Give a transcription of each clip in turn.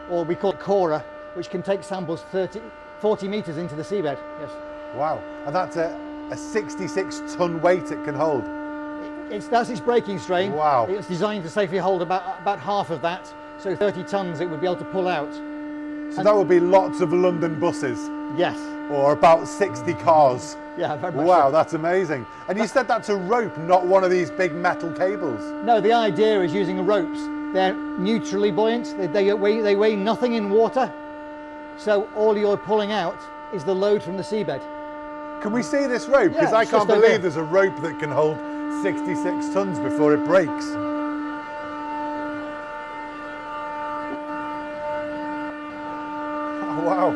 or we call it Cora, which can take samples 40 meters into the seabed. Yes. Wow, and that's a 66-ton weight it can hold. That's its braking strain. Wow. It's designed to safely hold about half of that, so 30 tons it would be able to pull out. So that would be lots of London buses. Yes. Or about 60 cars. Yeah, very much. Wow, so. that's amazing. And you said that's a rope, not one of these big metal cables. No, the idea is using ropes. They're neutrally buoyant. They weigh nothing in water. So all you're pulling out is the load from the seabed. Can we see this rope? Because Yeah, I it's can't just over believe here. there's a rope that can hold 66 tons before it breaks. Oh, wow.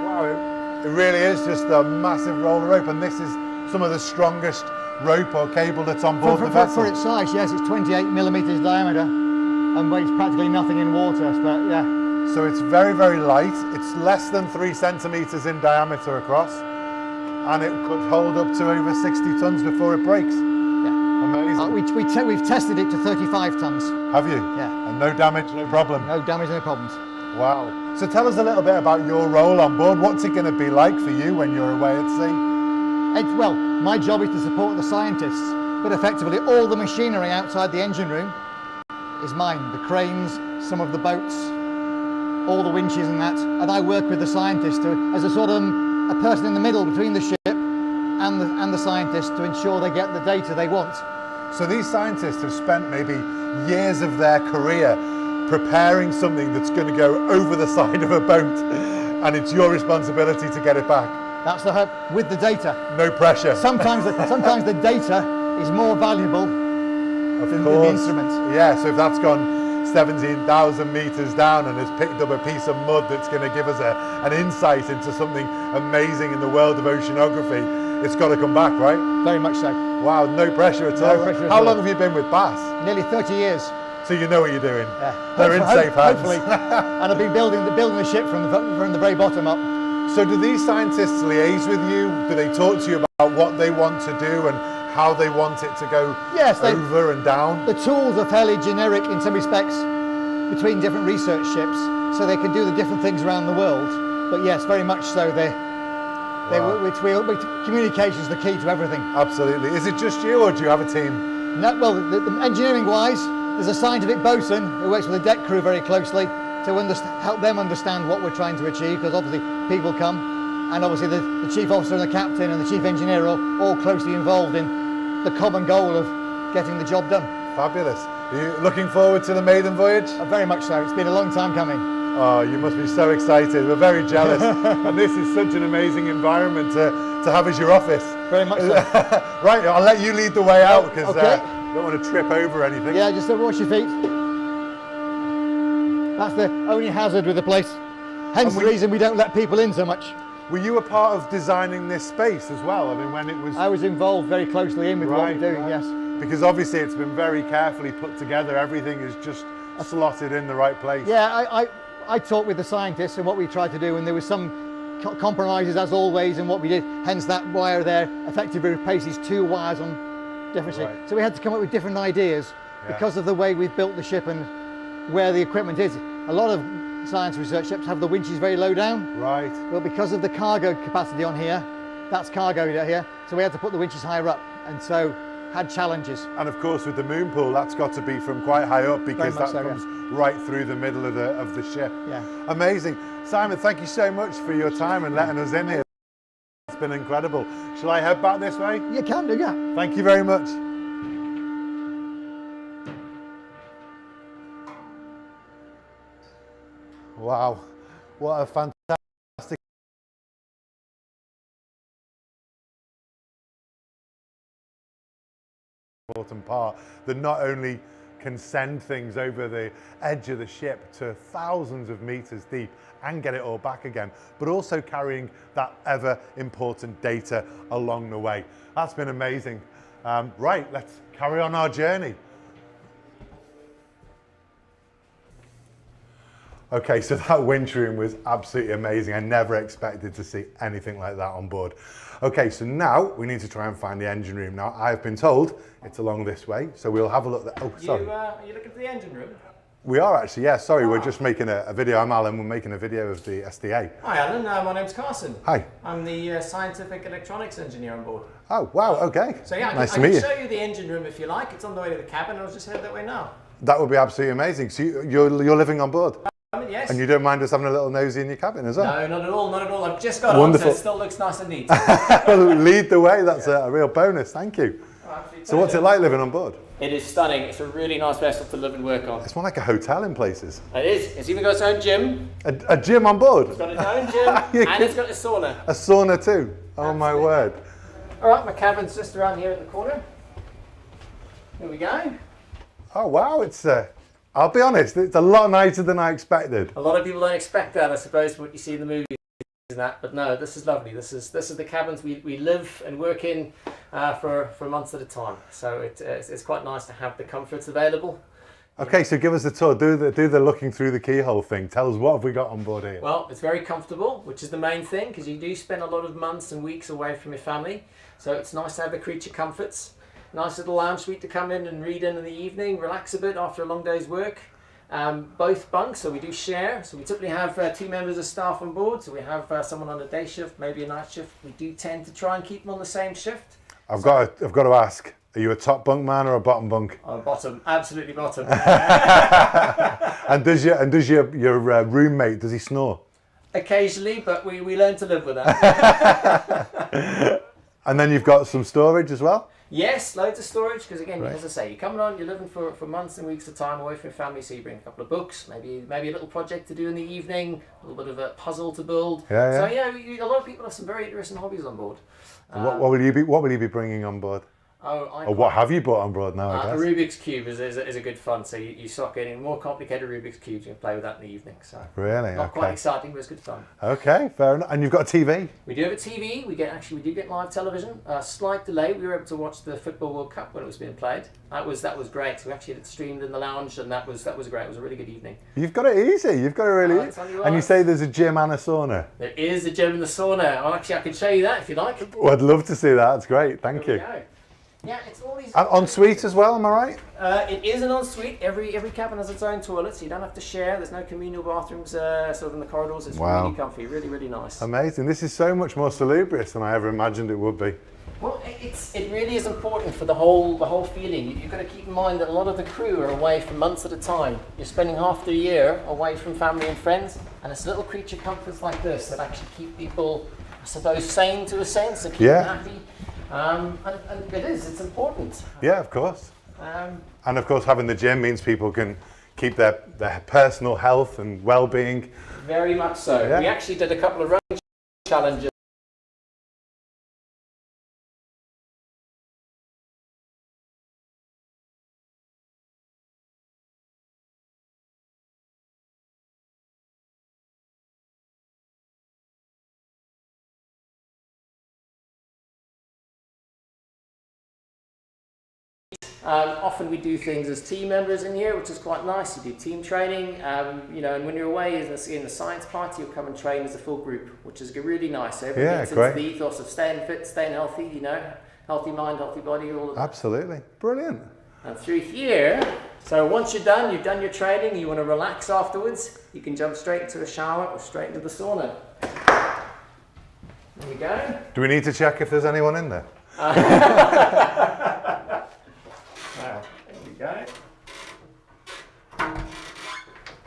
Wow, it really is just a massive roll of rope, and this is some of the strongest rope or cable that's on board the vessel. For its size, yes, it's 28 millimeters diameter and weighs practically nothing in water, but yeah. So it's very, very light. It's less than 3 centimeters in diameter across, and it could hold up to over 60 tons before it breaks. Yeah. Amazing. We've tested it to 35 tons. Have you? Yeah. And no damage, no problem? No damage, no problems. Wow. So tell us a little bit about your role on board. What's it going to be like for you when you're away at sea? Well, my job is to support the scientists, but effectively all the machinery outside the engine room is mine. The cranes, some of the boats, all the winches and that, and I work with the scientists as a sort of a person in the middle between the ship and the scientists to ensure they get the data they want. So these scientists have spent maybe years of their career preparing something that's going to go over the side of a boat, and it's your responsibility to get it back. That's the hope, with the data. No pressure. Sometimes the data is more valuable than the instrument. Yeah, so if that's gone 17,000 meters down and has picked up a piece of mud that's going to give us an insight into something amazing in the world of oceanography, it's got to come back, right? Very much so. Wow, no pressure at all. No pressure at How all. long have you been with BAS? Nearly 30 years. So you know what you're doing. Yeah. They're in safe hands. Hopefully. And I've been building the ship from the very bottom up. So do these scientists liaise with you? Do they talk to you about what they want to do and how they want it to go over and down? The tools are fairly generic in some respects between different research ships, so they can do the different things around the world. But yes, very much so. Communication is the key to everything. Absolutely. Is it just you, or do you have a team? No, well, the engineering-wise, there's a scientific bosun who works with the deck crew very closely to help them understand what we're trying to achieve, because obviously people come, and obviously the chief officer and the captain and the chief engineer are all closely involved in the common goal of getting the job done. Fabulous. Are you looking forward to the maiden voyage? Very much so. It's been a long time coming. Oh, you must be so excited. We're very jealous. And this is such an amazing environment to have as your office. Very much so. Right, I'll let you lead the way out, because okay. I don't want to trip over anything. Yeah, just watch your feet. That's the only hazard with the place. Hence the reason we don't let people in so much. Were you a part of designing this space as well? I mean, when it was... I was involved very closely in with what we're doing, yes. Because obviously it's been very carefully put together. Everything is just slotted in the right place. Yeah, I talked with the scientists and what we tried to do, and there was some compromises as always in what we did. Hence that wire there effectively replaces 2 wires on different ships. So we had to come up with different ideas because of the way we've built the ship and where the equipment is. A lot of science research ships have the winches very low down. Right. Well, because of the cargo capacity on here, that's cargo here, so we had to put the winches higher up, and so had challenges. And of course with the moon pool, that's got to be from quite high up, because that comes right through the middle of the ship. Yeah. Amazing. Simon, thank you so much for your time and letting us in here. It's been incredible. Shall I head back this way? You can do, yeah. Thank you very much. Wow, what a fantastic important part that not only can send things over the edge of the ship to thousands of meters deep and get it all back again, but also carrying that ever important data along the way. That's been amazing. Right, let's carry on our journey. Okay, so that winch room was absolutely amazing. I never expected to see anything like that on board. Okay, so now we need to try and find the engine room. Now, I've been told it's along this way, so we'll have a look there. Oh, sorry. Are you looking for the engine room? We are actually, yeah. Sorry, we're just making a video. I'm Alan. We're making a video of the SDA. Hi Alan, my name's Carson. Hi. I'm the scientific electronics engineer on board. Oh, wow, okay. So yeah, nice I to can meet you. show you the engine room if you like. It's on the way to the cabin. I was just headed that way now. That would be absolutely amazing. So you're living on board? Yes. And you don't mind us having a little nosy in your cabin as well? No, not at all, not at all. I've just got Wonderful. on, so it still looks nice and neat. Lead the way, that's a real bonus, thank you. So what's it like living on board? It is stunning. It's a really nice vessel to live and work on. It's more like a hotel in places. It is. It's even got its own gym. A gym on board? It's got its own gym and it's got a sauna. A sauna too? Oh Absolutely. my word. All right, my cabin's just around here in the corner. Here we go. Oh wow, it's I'll be honest, it's a lot nicer than I expected. A lot of people don't expect that, I suppose, what you see in the movies and that, but no, this is lovely. This is the cabins we live and work in for months at a time. So it's quite nice to have the comforts available. Okay, so give us a tour. Do the looking through the keyhole thing. Tell us, what have we got on board here? Well, it's very comfortable, which is the main thing, because you do spend a lot of months and weeks away from your family. So it's nice to have the creature comforts. Nice little lounge suite to come in and read in the evening, relax a bit after a long day's work. Both bunks, so we do share. So we typically have 2 members of staff on board. So we have someone on a day shift, maybe a night shift. We do tend to try and keep them on the same shift. I've got to ask, are you a top bunk man or a bottom bunk? Bottom, absolutely bottom. And does your roommate, does he snore? Occasionally, but we learn to live with that. And then you've got some storage as well? Yes, loads of storage, because again, Right. as I say, you're coming on, you're living for months and weeks at a time away from your family, so you bring a couple of books, maybe a little project to do in the evening, a little bit of a puzzle to build. Yeah. So yeah, a lot of people have some very interesting hobbies on board. What will you be bringing on board? Or what have you brought on board now, I A guess? Rubik's Cube is a good fun, so you start getting more complicated Rubik's Cubes, you can play with that in the evening. So Really? not quite Okay. exciting, but it's good fun. Okay, fair enough. And you've got a TV? We do have a TV. We do get live television. Slight delay. We were able to watch the Football World Cup when it was being played. That was great. So we actually had it streamed in the lounge, and that was great. It was a really good evening. You've got it easy. You've got it really easy. tell you And you what. say there's a gym and a sauna. There is a gym in the sauna. I can show you that if you like. Well, I'd love to see that. That's great. Thank There you. we go. Yeah, it's all these. And ensuite as well, am I right? It is an ensuite. Every cabin has its own toilet, so you don't have to share. There's no communal bathrooms sort of in the corridors. It's Wow. really comfy, really, really nice. Amazing. This is so much more salubrious than I ever imagined it would be. Well, it really is important for the whole feeling. You've got to keep in mind that a lot of the crew are away for months at a time. You're spending half the year away from family and friends, and it's little creature comforts like this that actually keep people, I suppose, sane to a sense, and keep Yeah. them happy. And it's important. Yeah, of course. And of course, having the gym means people can keep their personal health and well-being. Very much so. Yeah. We actually did a couple of running challenges. Often we do things as team members in here, which is quite nice. You do team training, and when you're away in the science party, you'll come and train as a full group, which is really nice. So everyone gets into the ethos of staying fit, staying healthy, healthy mind, healthy body, all of that. Absolutely. Brilliant. And through here, so once you've done your training, you want to relax afterwards, you can jump straight into a shower or straight into the sauna. There we go. Do we need to check if there's anyone in there? There we go.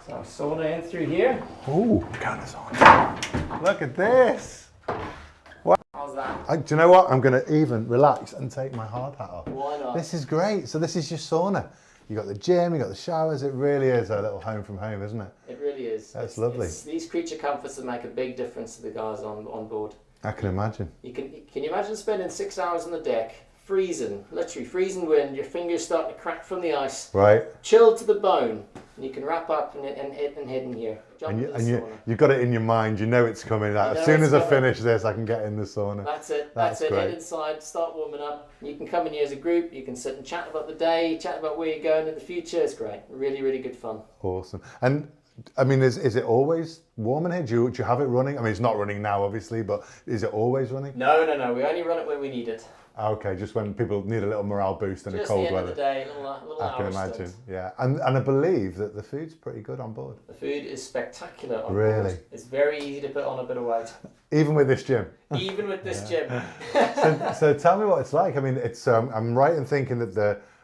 So sauna in through here. Ooh, kind of sauna. Look at this. How's that? Do you know what? I'm going to even relax and take my hard hat off. Why not? This is great. So this is your sauna. You got the gym, you got the showers. It really is a little home from home, isn't it? It really is. That's lovely. These creature comforts that make a big difference to the guys on board. I can imagine. Can you imagine spending 6 hours on the deck, freezing, literally freezing wind, your fingers starting to crack from the ice, Right. chilled to the bone, and you can wrap up and head in here. Jump And, in the you, sauna. you've got it in your mind. You know it's coming. Like, You know as soon it's as I coming. finish this, I can get in the sauna. That's it. That's Head great. inside, start warming up. You can come in here as a group. You can sit and chat about the day, chat about where you're going in the future. It's great. Really, really good fun. Awesome. And I mean, is it always warm in here? Do you have it running? I mean, it's not running now, obviously, but is it always running? No. We only run it when we need it. Okay, just when people need a little morale boost in Just a cold the end weather. of the day, a little I can hour imagine, stint. yeah. And I believe that the food's pretty good on board. The food is spectacular on Really? board. It's very easy to put on a bit of weight. Even with this gym. Even with this gym. So tell me what it's like. I mean, it's I'm right in thinking that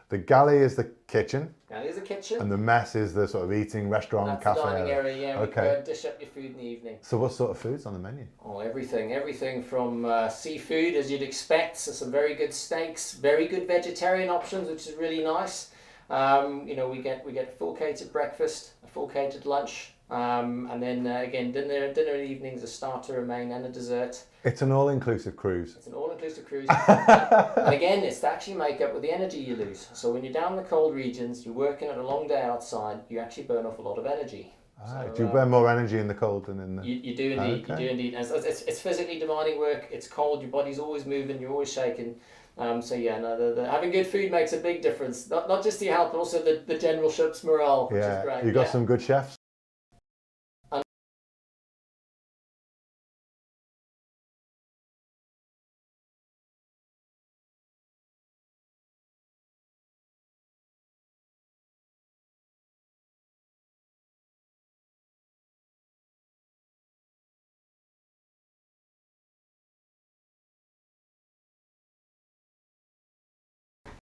the galley is the kitchen. Now here's a kitchen. And the mess is the sort of eating restaurant, That's cafe the dining area, yeah. We Okay. go and dish up your food in the evening. So what sort of food's on the menu? Oh, everything from seafood, as you'd expect, so some very good steaks, very good vegetarian options, which is really nice. You know, we get a full catered breakfast, a full catered lunch, and then again dinner in the evenings, a starter, a main, and a dessert. It's an all-inclusive cruise. It's an all-inclusive cruise. And again, it's to actually make up with the energy you lose. So when you're down in the cold regions, you're working at a long day outside, you actually burn off a lot of energy. Ah, So, do you burn more energy in the cold than in the... You do indeed, Okay. you do indeed. It's physically demanding work, it's cold, your body's always moving, you're always shaking. So yeah, no, having good food makes a big difference. Not just to your health, but also the general ship's morale, which is great. You got some good chefs?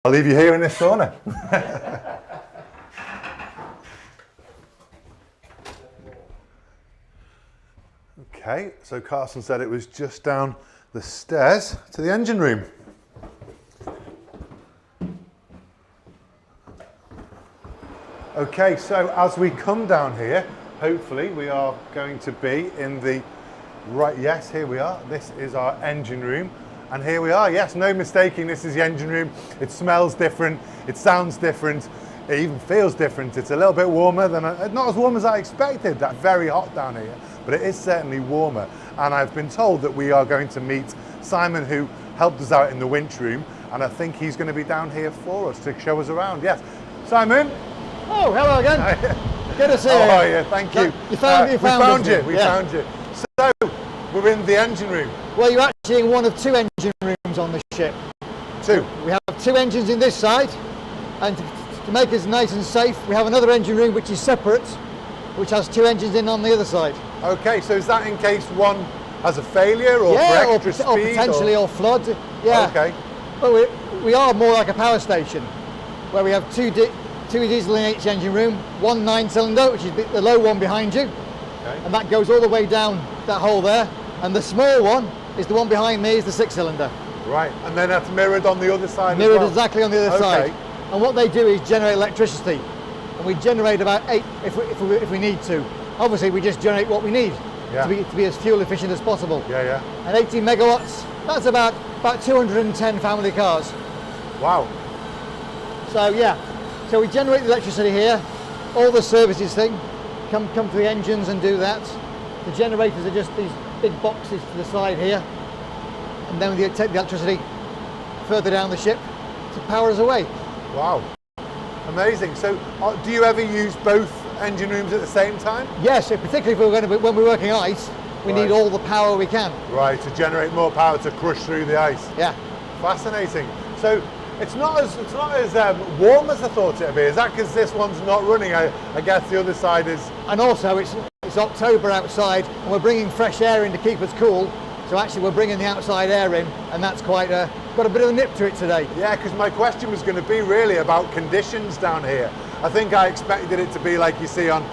I'll leave you here in this sauna. Okay, so Carson said it was just down the stairs to the engine room. Okay, so as we come down here, hopefully we are going to be in the right, yes, here we are. This is our engine room. And here we are, yes, no mistaking, this is the engine room. It smells different, it sounds different, it even feels different. It's a little bit warmer than, not as warm as I expected. That's very hot down here, but it is certainly warmer. And I've been told that we are going to meet Simon, who helped us out in the winch room, and I think he's going to be down here for us to show us around. Yes, Simon. Oh, hello again. Good to see you. Oh, yeah, thank you. We found you. We Yeah. found you. So, we're in the engine room. Well, you're actually in one of two engine rooms on the ship. Two. We have two engines in this side, and to make us nice and safe, we have another engine room which is separate, which has two engines in on the other side. Okay, so is that in case one has a failure or for extra speed? Or potentially or flood. Yeah. Okay. But we are more like a power station, where we have two diesel in each engine room, one 9-cylinder, which is the low one behind you, Okay. and that goes all the way down that hole there, and the small one is the one behind me, is the 6-cylinder. Right, and then that's mirrored on the other side Mirrored as well? exactly on the other side. And what they do is generate electricity, and we generate about 8 if we need to. Obviously, we just generate what we need to be as fuel efficient as possible. Yeah. And 18 megawatts, that's about 210 family cars. Wow. So yeah, so we generate the electricity here. All the services thing come to the engines and do that. The generators are just these big boxes to the side here, and then we take the electricity further down the ship to power us away. Wow. Amazing. So, do you ever use both engine rooms at the same time? Yes, particularly if when we're working ice, we need all the power we can. Right, to generate more power to crush through the ice. Yeah. Fascinating. So it's not as warm as I thought it'd be. Is that because this one's not running? I guess the other side is. And also it's October outside, and we're bringing fresh air in to keep us cool. So actually we're bringing the outside air in, and that's quite got a bit of a nip to it today. Yeah, because my question was going to be really about conditions down here. I think I expected it to be like you see on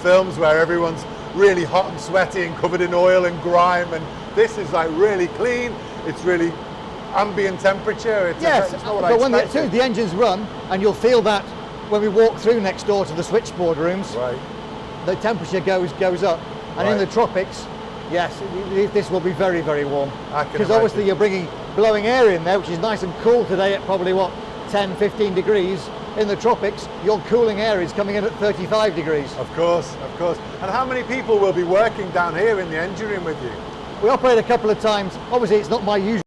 films where everyone's really hot and sweaty and covered in oil and grime, and this is like really clean. It's really ambient temperature. It's not what I but expected. when the engines run, and you'll feel that when we walk through next door to the switchboard rooms, Right. the temperature goes up. And in the tropics, yes, this will be very, very warm. Because obviously you're bringing blowing air in there, which is nice and cool today at probably 10, 15 degrees. In the tropics, your cooling air is coming in at 35 degrees. Of course. And how many people will be working down here in the engine room with you? We operate a couple of times. Obviously, it's not my usual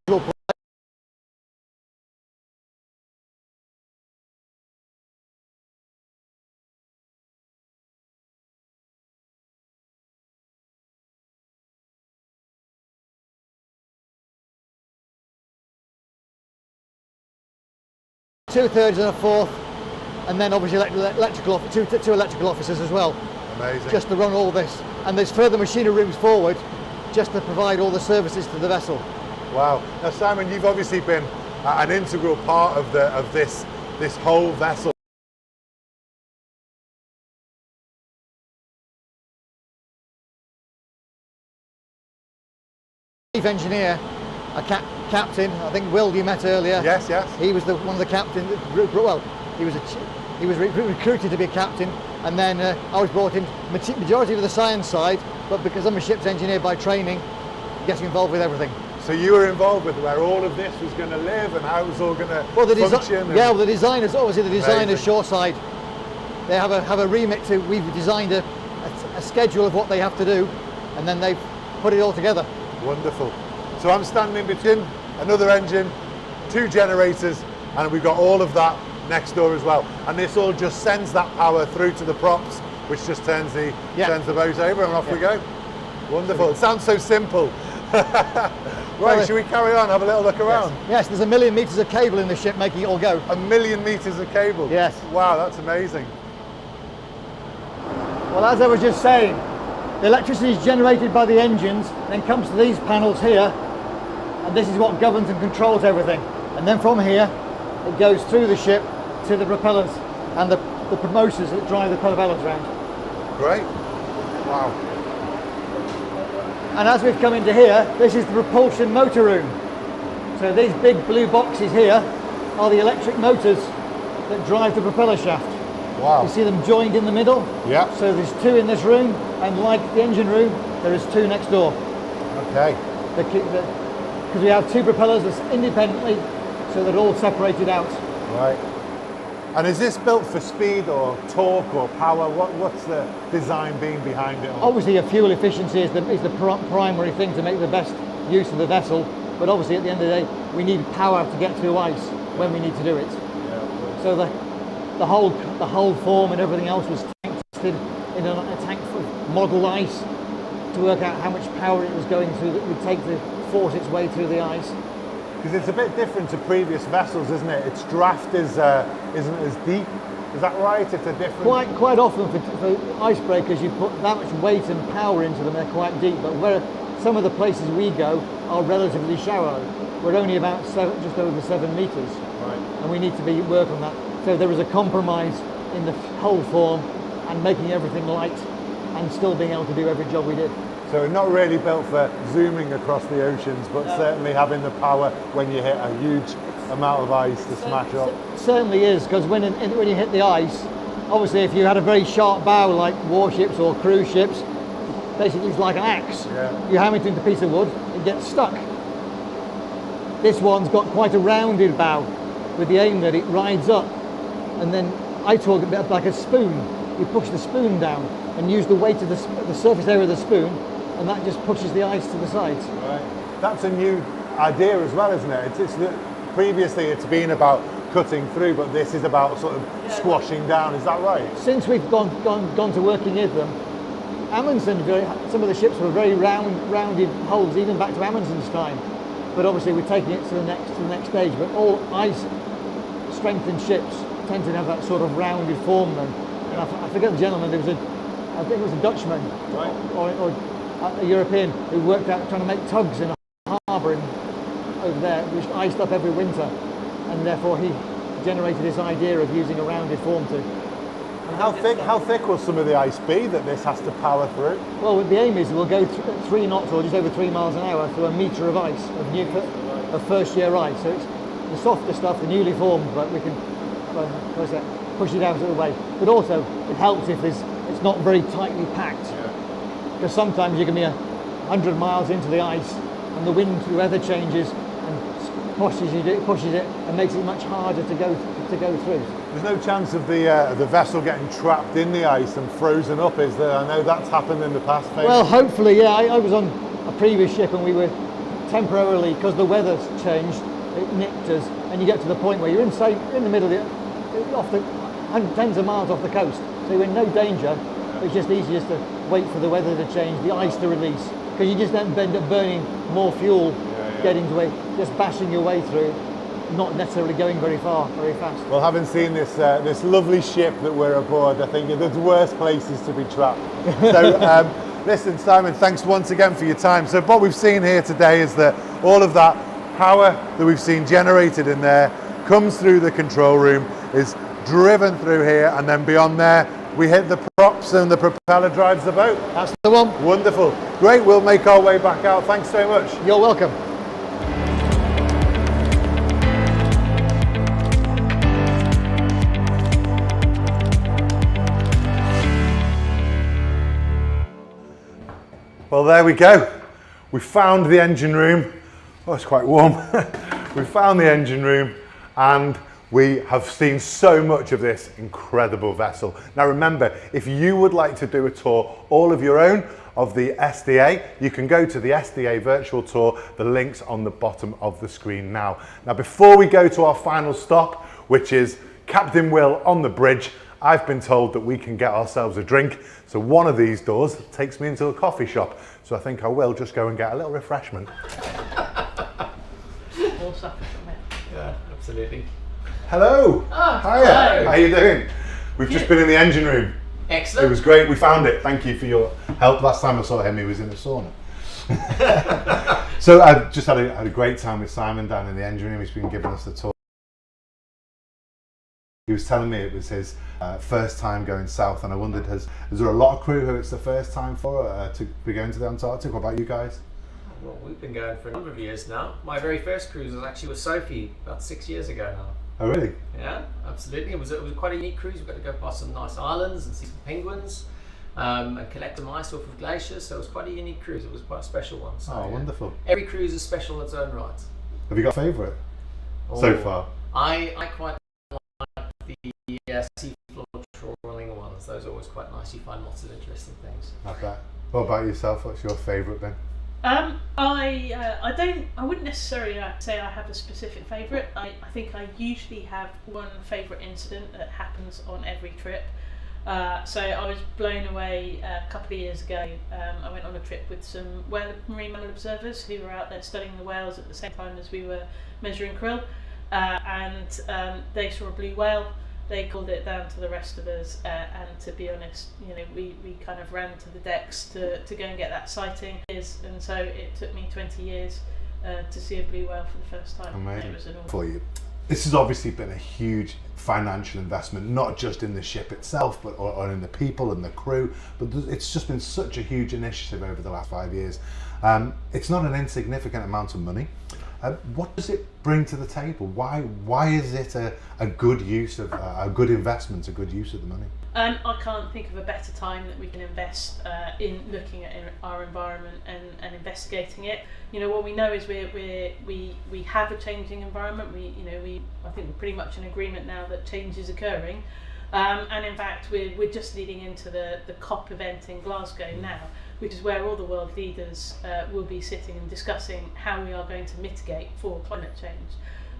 2/3 and a fourth, and then obviously two electrical officers as well. Amazing. Just to run all this. And there's further machinery rooms forward just to provide all the services to the vessel. Wow. Now, Simon, you've obviously been an integral part of this whole vessel. Chief engineer, a captain. I think Will you met earlier. Yes, yes. He was one of the captains. Well, he was recruited to be a captain, and then I was brought in majority of the science side, but because I'm a ship's engineer by training, getting involved with everything. So you were involved with where all of this was going to live and how it was all going to function? Well, the designers, obviously the designers shoreside, they have a remit to, we've designed a schedule of what they have to do, and then they put it all together. Wonderful. So I'm standing between another engine, 2 generators, and we've got all of that next door as well. And this all just sends that power through to the props, which just turns the boat over and off we go. Wonderful. It sounds so simple. Right, should we carry on, have a little look around? Yes, there's 1 million meters of cable in the ship making it all go. 1 million meters of cable? Yes. Wow, that's amazing. Well, as I was just saying, the electricity is generated by the engines, then comes to these panels here, and this is what governs and controls everything. And then from here, it goes through the ship to the propellers and the motors that drive the propellers around. Great. Wow. And as we've come into here, this is the propulsion motor room. So these big blue boxes here are the electric motors that drive the propeller shaft. Wow. You see them joined in the middle? Yeah. So there's 2 in this room, and like the engine room, there is 2 next door. Okay. Because we have 2 propellers that's independently, so they're all separated out. Right. And is this built for speed or torque or power? What's the design being behind it all? Obviously, a fuel efficiency is the primary thing to make the best use of the vessel. But obviously, at the end of the day, we need power to get through ice when we need to do it. Yeah, so the whole form and everything else was tank tested in a tank for model ice to work out how much power it was going through that would take to force its way through the ice. Because it's a bit different to previous vessels, isn't it? Its draft isn't as deep. Is that right? It's a different... Quite often for icebreakers, you put that much weight and power into them, they're quite deep. But where some of the places we go are relatively shallow. We're only about just over 7 meters. Right. And we need to work on that. So there was a compromise in the hull form and making everything light and still being able to do every job we did. So not really built for zooming across the oceans, but certainly having the power when you hit a huge amount of ice to smash up. It certainly is, because when you hit the ice, obviously if you had a very sharp bow like warships or cruise ships, basically it's like an axe. Yeah. You hammer it into a piece of wood, it gets stuck. This one's got quite a rounded bow with the aim that it rides up, and then I talk a bit like a spoon. You push the spoon down and use the weight of the surface area of the spoon, and that just pushes the ice to the sides. Right. That's a new idea as well, isn't it? Previously it's been about cutting through, but this is about sort of squashing down. Is that right? Since we've gone to working with them, Amundsen, some of the ships were very rounded hulls, even back to Amundsen's time. But obviously we're taking it to the next stage. But all ice strengthened ships tend to have that sort of rounded form then. And I forget the gentleman, I think it was a Dutchman, right, or a European who worked out trying to make tugs in a harbour over there, which iced up every winter, and therefore he generated this idea of using a rounded form too. And how thick will some of the ice be that this has to power through? Well, the aim is we'll go 3 knots or just over 3 miles an hour through a metre of ice, of first year ice. So it's the softer stuff, the newly formed, but we can push it out of the way. But also it helps if it's not very tightly packed. Because sometimes you can be 100 miles into the ice and the weather changes and pushes it and makes it much harder to go through. There's no chance of the vessel getting trapped in the ice and frozen up, is there? I know that's happened in the past. Well, hopefully, yeah. I was on a previous ship and we were temporarily, because the weather's changed, it nipped us, and you get to the point where you're in the middle of tens of miles off the coast, so you're in no danger. It's just easiest to wait for the weather to change, the ice to release, because you just end up burning more fuel, getting to just bashing your way through. not necessarily going very far, very fast. Well, having seen this this lovely ship that we're aboard, I think there's worse places to be trapped. So, listen, Simon, thanks once again for your time. So what we've seen here today is that all of that power that we've seen generated in there comes through the control room, is driven through here, and then beyond there, we hit the props and the propeller drives the boat. That's the one. Wonderful. Great, we'll make our way back out. Thanks so much. You're welcome. Well, there we go. We found the engine room. Oh, it's quite warm. We found the engine room and we have seen so much of this incredible vessel. Now remember, if you would like to do a tour all of your own of the SDA, you can go to the SDA virtual tour. The link's on the bottom of the screen now. Now before we go to our final stop, which is Captain Will on the bridge, I've been told that we can get ourselves a drink. So one of these doors takes me into a coffee shop. So I think I will just go and get a little refreshment. Yeah, absolutely. Hello. Oh, Hiya. hello. How you doing? We've just been in the engine room. Excellent. It was great. We found it. Thank you for your help. Last time I saw him, he was in a sauna. So I just had a great time with Simon down in the engine room. He's been giving us the tour. He was telling me it was his first time going south, and I wondered, is there a lot of crew who it's the first time for to be going to the Antarctic? What about you guys? Well, we've been going for a number of years now. My very first cruise was actually with Sophie about 6 years ago now. Oh, really? Yeah, absolutely. It was quite a unique cruise. We got to go past some nice islands and see some penguins and collect some ice off of glaciers. So it was quite a unique cruise. It was quite a special one. So, Oh, wonderful. Every cruise is special in its own right. Have you got a favourite so far? I quite like the sea floor trawling ones. Those are always quite nice. You find lots of interesting things. I bet. What about yourself? What's your favourite then? I wouldn't necessarily say I have a specific favourite. I think I usually have one favourite incident that happens on every trip. So I was blown away a couple of years ago. I went on a trip with some marine mammal observers who were out there studying the whales at the same time as we were measuring krill, and they saw a blue whale. They called it down to the rest of us, and to be honest, we kind of ran to the decks to go and get that sighting. And so it took me 20 years to see a blue whale for the first time. Amazing. It was an For you. This has obviously been a huge financial investment, not just in the ship itself, but or in the people and the crew. But it's just been such a huge initiative over the last 5 years. It's not an insignificant amount of money. What does it bring to the table? Why is it a good use of a good investment, a good use of the money? I can't think of a better time that we can invest in looking at our environment and investigating it. What we know is we have a changing environment. I think we're pretty much in agreement now that change is occurring. And in fact, we're just leading into the COP event in Glasgow now, which is where all the world leaders will be sitting and discussing how we are going to mitigate for climate change.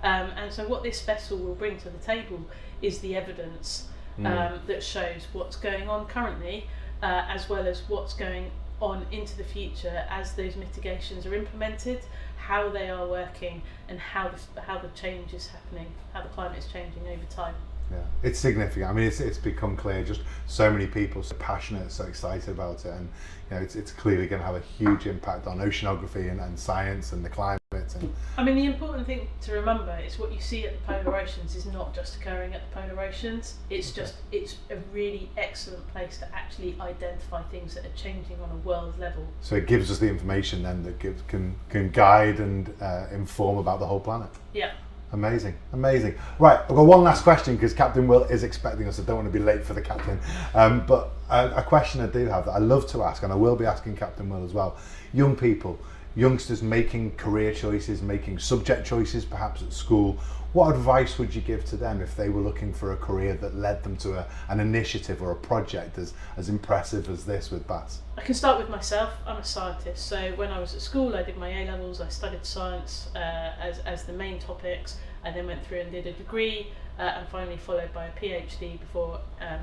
And so what this vessel will bring to the table is the evidence that shows what's going on currently, as well as what's going on into the future as those mitigations are implemented, how they are working, and how the change is happening, how the climate is changing over time. Yeah, it's significant. I mean, it's become clear. Just so many people so passionate, so excited about it, and it's clearly going to have a huge impact on oceanography and science and the climate. And I mean, the important thing to remember is what you see at the polar oceans is not just occurring at the polar oceans. It's a really excellent place to actually identify things that are changing on a world level. So it gives us the information then that can guide and inform about the whole planet. Yeah. Amazing. Right, I've got one last question because Captain Will is expecting us. I don't want to be late for the captain. But a question I do have that I love to ask, and I will be asking Captain Will as well. Young people, youngsters making career choices, making subject choices perhaps at school, what advice would you give to them if they were looking for a career that led them to an initiative or a project as impressive as this with BAS? I can start with myself. I'm a scientist, so when I was at school I did my A-levels, I studied science as the main topics. I then went through and did a degree and finally followed by a PhD before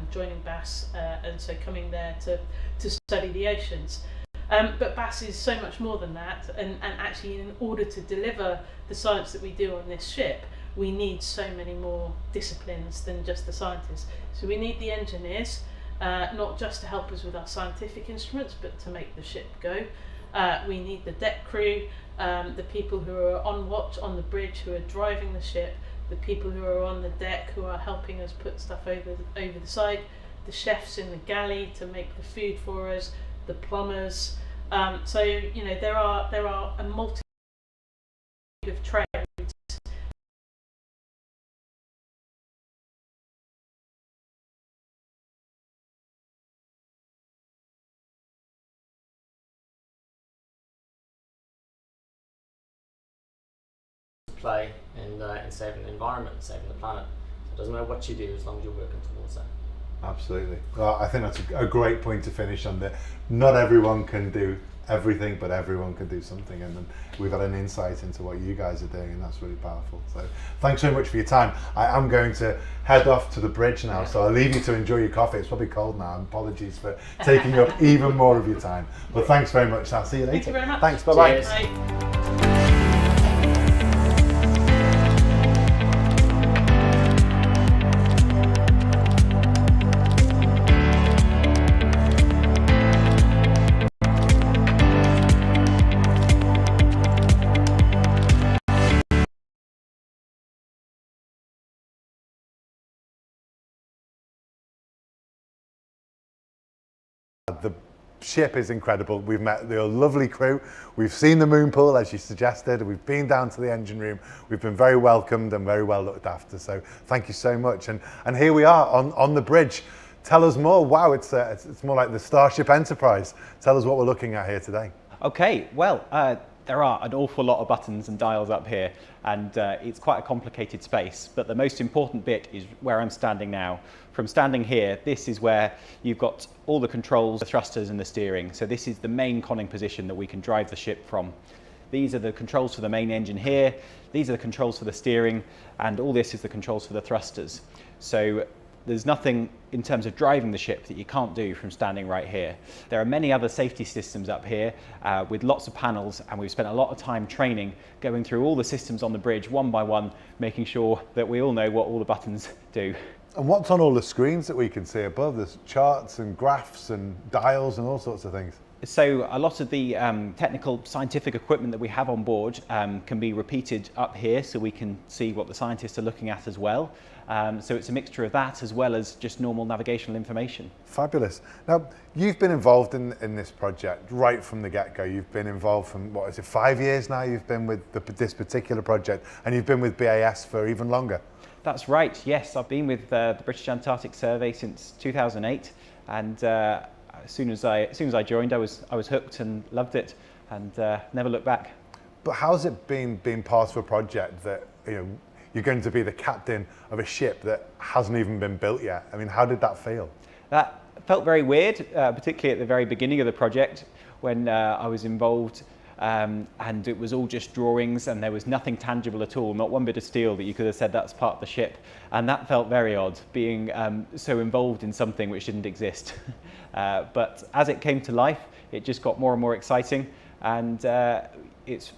joining BAS, and so coming there to study the oceans. But BAS is so much more than that, and actually in order to deliver the science that we do on this ship, we need so many more disciplines than just the scientists. So we need the engineers, not just to help us with our scientific instruments, but to make the ship go. We need the deck crew, the people who are on watch on the bridge, who are driving the ship, the people who are on the deck who are helping us put stuff over the side, the chefs in the galley to make the food for us, the plumbers. So you know, there are a multitude of trades. Play in saving the environment, saving the planet. So it doesn't matter what you do as long as you're working towards that. Absolutely. Well, I think that's a great point to finish on. That not everyone can do everything, but everyone can do something, and then we've got an insight into what you guys are doing, and that's really powerful. So thanks so much for your time. I am going to head off to the bridge now, so I'll leave you to enjoy your coffee. It's probably cold now, and apologies for taking up even more of your time, but thanks very much. I'll see you later. Thank you very much. Thanks. Bye-bye. Cheers. Bye. The ship is incredible. We've met the lovely crew. We've seen the moon pool, as you suggested. We've been down to the engine room. We've been very welcomed and very well looked after. So thank you so much. And here we are on the bridge. Tell us more. Wow, it's more like the Starship Enterprise. Tell us what we're looking at here today. Okay, well, there are an awful lot of buttons and dials up here, and it's quite a complicated space, but the most important bit is where I'm standing now. From standing here, this is where you've got all the controls, the thrusters and the steering. So this is the main conning position that we can drive the ship from. These are the controls for the main engine here, these are the controls for the steering, and all this is the controls for the thrusters. So there's nothing in terms of driving the ship that you can't do from standing right here. There are many other safety systems up here with lots of panels, and we've spent a lot of time training, going through all the systems on the bridge one by one, making sure that we all know what all the buttons do. And what's on all the screens that we can see above? There's charts and graphs and dials and all sorts of things. So a lot of the technical scientific equipment that we have on board can be repeated up here, so we can see what the scientists are looking at as well. So it's a mixture of that as well as just normal navigational information. Fabulous. Now, you've been involved in this project right from the get-go. You've been involved from, what is it, 5 years now you've been with this particular project, and you've been with BAS for even longer. That's right, yes. I've been with the British Antarctic Survey since 2008, and as soon as I joined, I was hooked and loved it, and never looked back. But how's it been being part of a project that, you know, you're going to be the captain of a ship that hasn't even been built yet? I mean, how did that feel? That felt very weird, particularly at the very beginning of the project when I was involved, and it was all just drawings and there was nothing tangible at all, not one bit of steel that you could have said that's part of the ship. And that felt very odd, being so involved in something which didn't exist. But as it came to life, it just got more and more exciting, and it's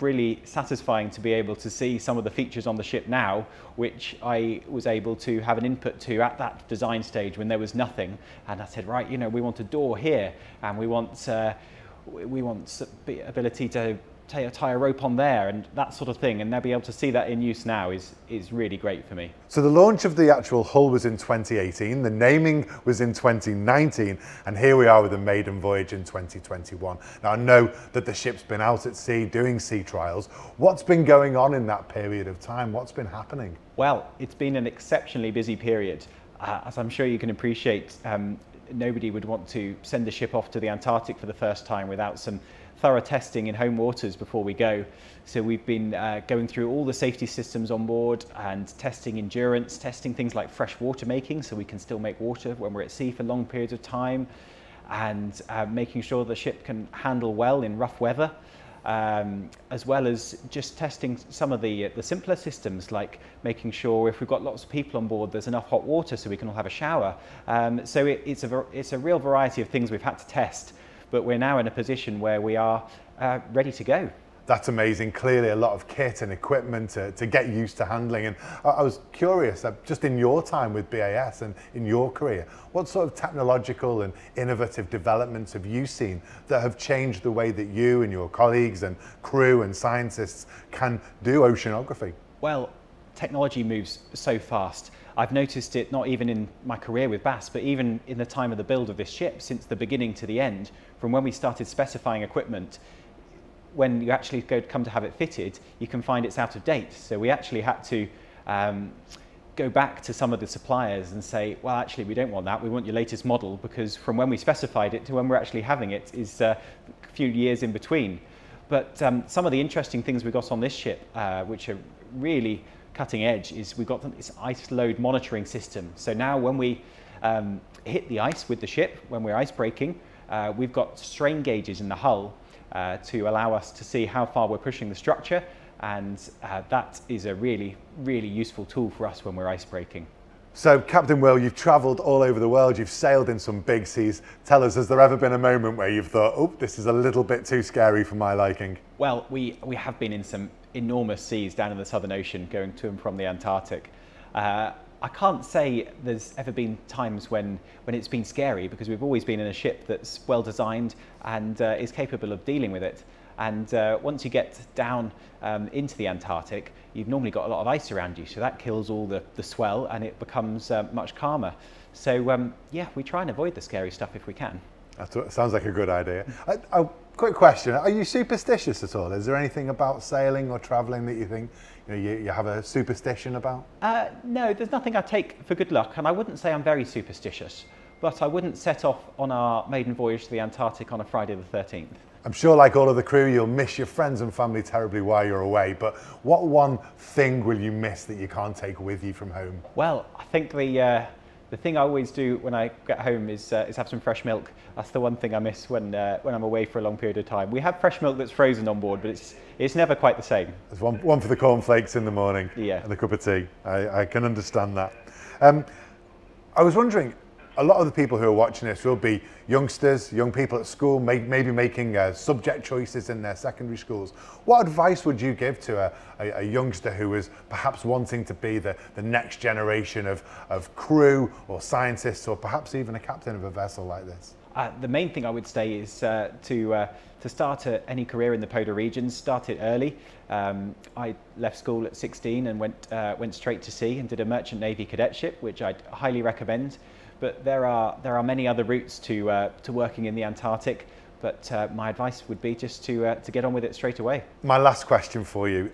really satisfying to be able to see some of the features on the ship now, which I was able to have an input to at that design stage when there was nothing. And I said, right, you know, we want a door here, and we want the ability to tie a rope on there and that sort of thing, and they'll be able to see that in use now is really great for me. So the launch of the actual hull was in 2018, the naming was in 2019, and here we are with the maiden voyage in 2021. Now I know that the ship's been out at sea doing sea trials. What's been going on in that period of time? What's been happening? Well, it's been an exceptionally busy period. As I'm sure you can appreciate, nobody would want to send the ship off to the Antarctic for the first time without some thorough testing in home waters before we go. So we've been going through all the safety systems on board and testing endurance, testing things like fresh water making, so we can still make water when we're at sea for long periods of time, and making sure the ship can handle well in rough weather, as well as just testing some of the simpler systems, like making sure if we've got lots of people on board there's enough hot water so we can all have a shower. So it's a real variety of things we've had to test, but we're now in a position where we are ready to go. That's amazing. Clearly a lot of kit and equipment to get used to handling. And I was curious, just in your time with BAS and in your career, what sort of technological and innovative developments have you seen that have changed the way that you and your colleagues and crew and scientists can do oceanography? Well, technology moves so fast. I've noticed it not even in my career with BAS, but even in the time of the build of this ship, since the beginning to the end, from when we started specifying equipment. When you actually come to have it fitted, you can find it's out of date. So we actually had to go back to some of the suppliers and say, well, actually, we don't want that. We want your latest model, because from when we specified it to when we're actually having it is a few years in between. But some of the interesting things we got on this ship, which are really cutting edge, is we've got this ice load monitoring system. So now when we hit the ice with the ship, when we're ice breaking, we've got strain gauges in the hull to allow us to see how far we're pushing the structure, and that is a really, really useful tool for us when we're ice breaking. So Captain Will, you've travelled all over the world, you've sailed in some big seas. Tell us, has there ever been a moment where you've thought, oh, this is a little bit too scary for my liking? Well, we have been in some enormous seas down in the Southern Ocean, going to and from the Antarctic. I can't say there's ever been times when it's been scary, because we've always been in a ship that's well designed and is capable of dealing with it. And once you get down into the Antarctic, you've normally got a lot of ice around you, so that kills all the swell and it becomes much calmer. So yeah, we try and avoid the scary stuff if we can. That sounds like a good idea. Quick question, are you superstitious at all? Is there anything about sailing or travelling that you think you have a superstition about? No, there's nothing I take for good luck, and I wouldn't say I'm very superstitious, but I wouldn't set off on our maiden voyage to the Antarctic on a Friday the 13th. I'm sure, like all of the crew, you'll miss your friends and family terribly while you're away, but what one thing will you miss that you can't take with you from home? Well, I think the thing I always do when I get home is have some fresh milk. That's the one thing I miss when I'm away for a long period of time. We have fresh milk that's frozen on board, but it's never quite the same. There's one for the cornflakes in the morning, yeah, and a cup of tea. I can understand that. I was wondering, a lot of the people who are watching this will be youngsters, young people at school, maybe making subject choices in their secondary schools. What advice would you give to a youngster who is perhaps wanting to be the next generation of crew or scientists, or perhaps even a captain of a vessel like this? The main thing I would say is to start any career in the polar regions, start it early. I left school at 16 and went straight to sea and did a merchant navy cadetship, which I'd highly recommend. But there are many other routes to working in the Antarctic. But my advice would be just to get on with it straight away. My last question for you.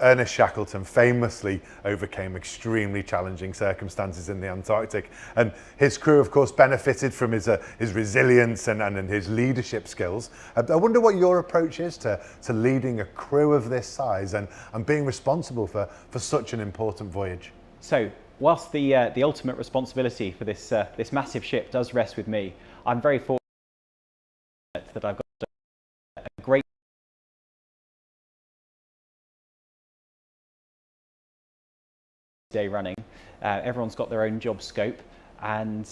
Ernest Shackleton famously overcame extremely challenging circumstances in the Antarctic, and his crew, of course, benefited from his resilience and his leadership skills. I wonder what your approach is to leading a crew of this size and being responsible for such an important voyage. So, whilst the ultimate responsibility for this massive ship does rest with me, I'm very fortunate that I've got a great day running. Everyone's got their own job scope, and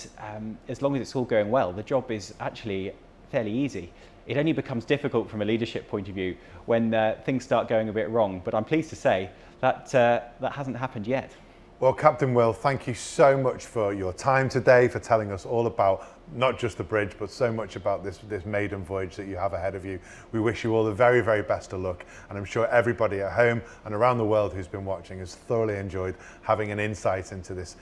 as long as it's all going well, the job is actually fairly easy. It only becomes difficult from a leadership point of view when things start going a bit wrong, but I'm pleased to say that that hasn't happened yet. Well, Captain Will, thank you so much for your time today, for telling us all about not just the bridge, but so much about this maiden voyage that you have ahead of you. We wish you all the very, very best of luck, and I'm sure everybody at home and around the world who's been watching has thoroughly enjoyed having an insight into this.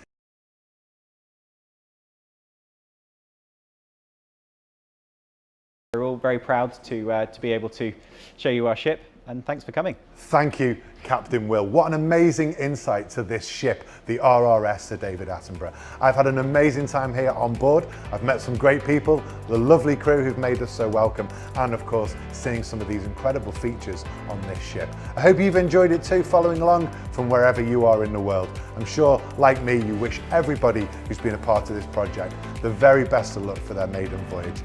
We're all very proud to be able to show you our ship, and thanks for coming. Thank you, Captain Will. What an amazing insight to this ship, the RRS Sir David Attenborough. I've had an amazing time here on board. I've met some great people, the lovely crew who've made us so welcome, and of course, seeing some of these incredible features on this ship. I hope you've enjoyed it too, following along from wherever you are in the world. I'm sure, like me, you wish everybody who's been a part of this project the very best of luck for their maiden voyage.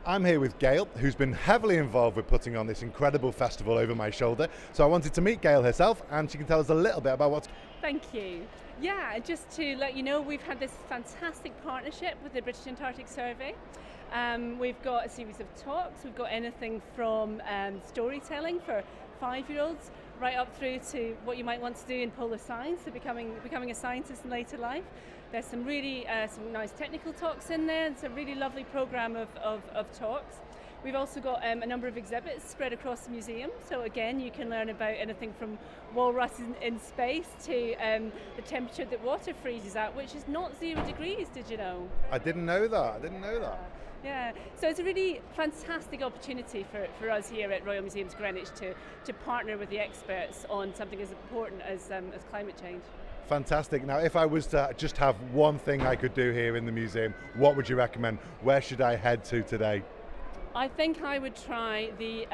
I'm here with Gail, who's been heavily involved with putting on this incredible festival over my shoulder. So I wanted to meet Gail herself, and she can tell us a little bit about what's... Thank you. Yeah, just to let you know, we've had this fantastic partnership with the British Antarctic Survey. We've got a series of talks. We've got anything from storytelling for 5-year-olds right up through to what you might want to do in polar science, so becoming a scientist in later life. There's some really some nice technical talks in there. It's a really lovely program of talks. We've also got a number of exhibits spread across the museum. So again, you can learn about anything from walrus in space to the temperature that water freezes at, which is not 0 degrees, did you know? I didn't know that. Yeah, so it's a really fantastic opportunity for us here at Royal Museums Greenwich to partner with the experts on something as important as climate change. Fantastic. Now, if I was to just have one thing I could do here in the museum, what would you recommend? Where should I head to today? I think I would try the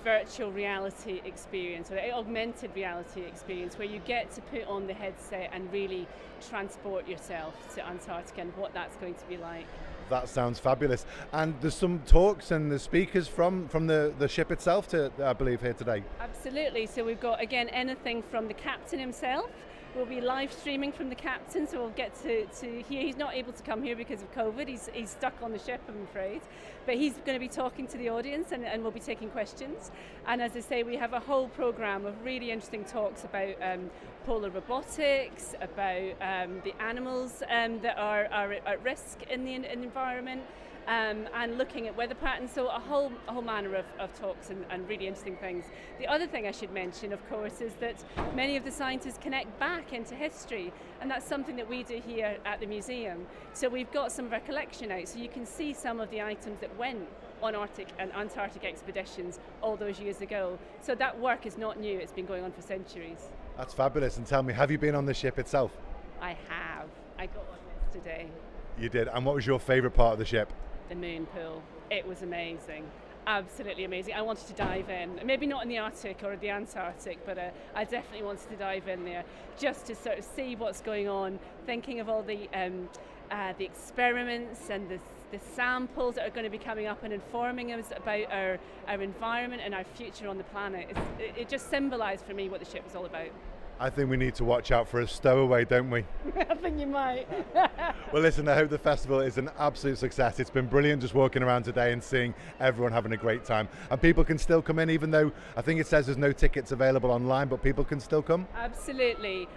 virtual reality experience, or the augmented reality experience, where you get to put on the headset and really transport yourself to Antarctica and what that's going to be like. That sounds fabulous. And there's some talks and the speakers from the ship itself, I believe, here today. Absolutely. So we've got, again, anything from the captain himself. We'll be live streaming from the captain, so we'll get to hear. He's not able to come here because of COVID. He's stuck on the ship, I'm afraid. But he's going to be talking to the audience, and we'll be taking questions. And as I say, we have a whole program of really interesting talks about polar robotics, about the animals that are at risk in the environment. And looking at weather patterns, so a whole manner of talks and really interesting things. The other thing I should mention, of course, is that many of the scientists connect back into history, and that's something that we do here at the museum. So we've got some of our collection out, so you can see some of the items that went on Arctic and Antarctic expeditions all those years ago. So that work is not new, it's been going on for centuries. That's fabulous. And tell me, have you been on the ship itself? I have. I got on yesterday. You did. And what was your favourite part of the ship? The moon pool. It was amazing. Absolutely amazing. I wanted to dive in. Maybe not in the Arctic or the Antarctic, but I definitely wanted to dive in there just to sort of see what's going on, thinking of all the experiments and the samples that are going to be coming up and informing us about our environment and our future on the planet. It just symbolised for me what the ship was all about. I think we need to watch out for a stowaway, don't we? I think you might. Well, listen, I hope the festival is an absolute success. It's been brilliant just walking around today and seeing everyone having a great time. And people can still come in, even though I think it says there's no tickets available online, but people can still come? Absolutely.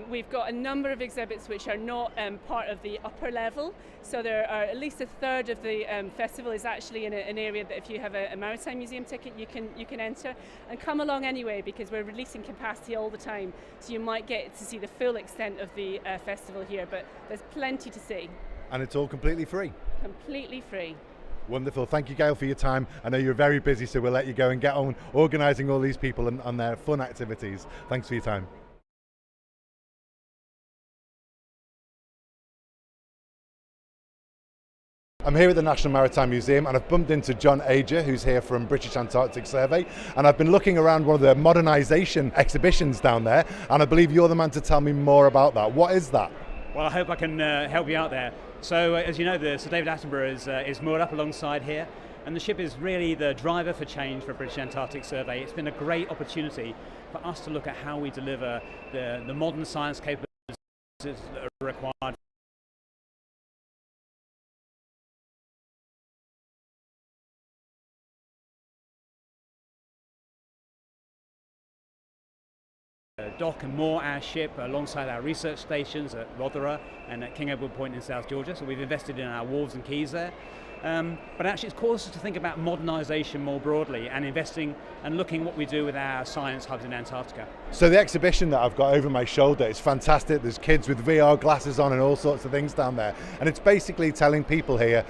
We've got a number of exhibits which are not part of the upper level. So there are at least a third of the festival is actually in an area that if you have a Maritime Museum ticket, you can enter. And come along anyway, because we're releasing capacity all the time. So you might get to see the full extent of the festival here, but there's plenty to see. And it's all completely free? Completely free. Wonderful. Thank you, Gail, for your time. I know you're very busy, so we'll let you go and get on organising all these people and their fun activities. Thanks for your time. I'm here at the National Maritime Museum and I've bumped into John Ager, who's here from British Antarctic Survey, and I've been looking around one of the Modernization exhibitions down there, and I believe you're the man to tell me more about that. What is that? Well, I hope I can help you out there. So, as you know, the Sir David Attenborough is moored up alongside here, and the ship is really the driver for change for British Antarctic Survey. It's been a great opportunity for us to look at how we deliver the modern science capabilities that are required dock and moor our ship alongside our research stations at Rothera and at King Edward Point in South Georgia. So we've invested in our wharves and quays there. But actually it's caused us to think about modernisation more broadly and investing and looking what we do with our science hubs in Antarctica. So the exhibition that I've got over my shoulder is fantastic. There's kids with VR glasses on and all sorts of things down there. And it's basically telling people here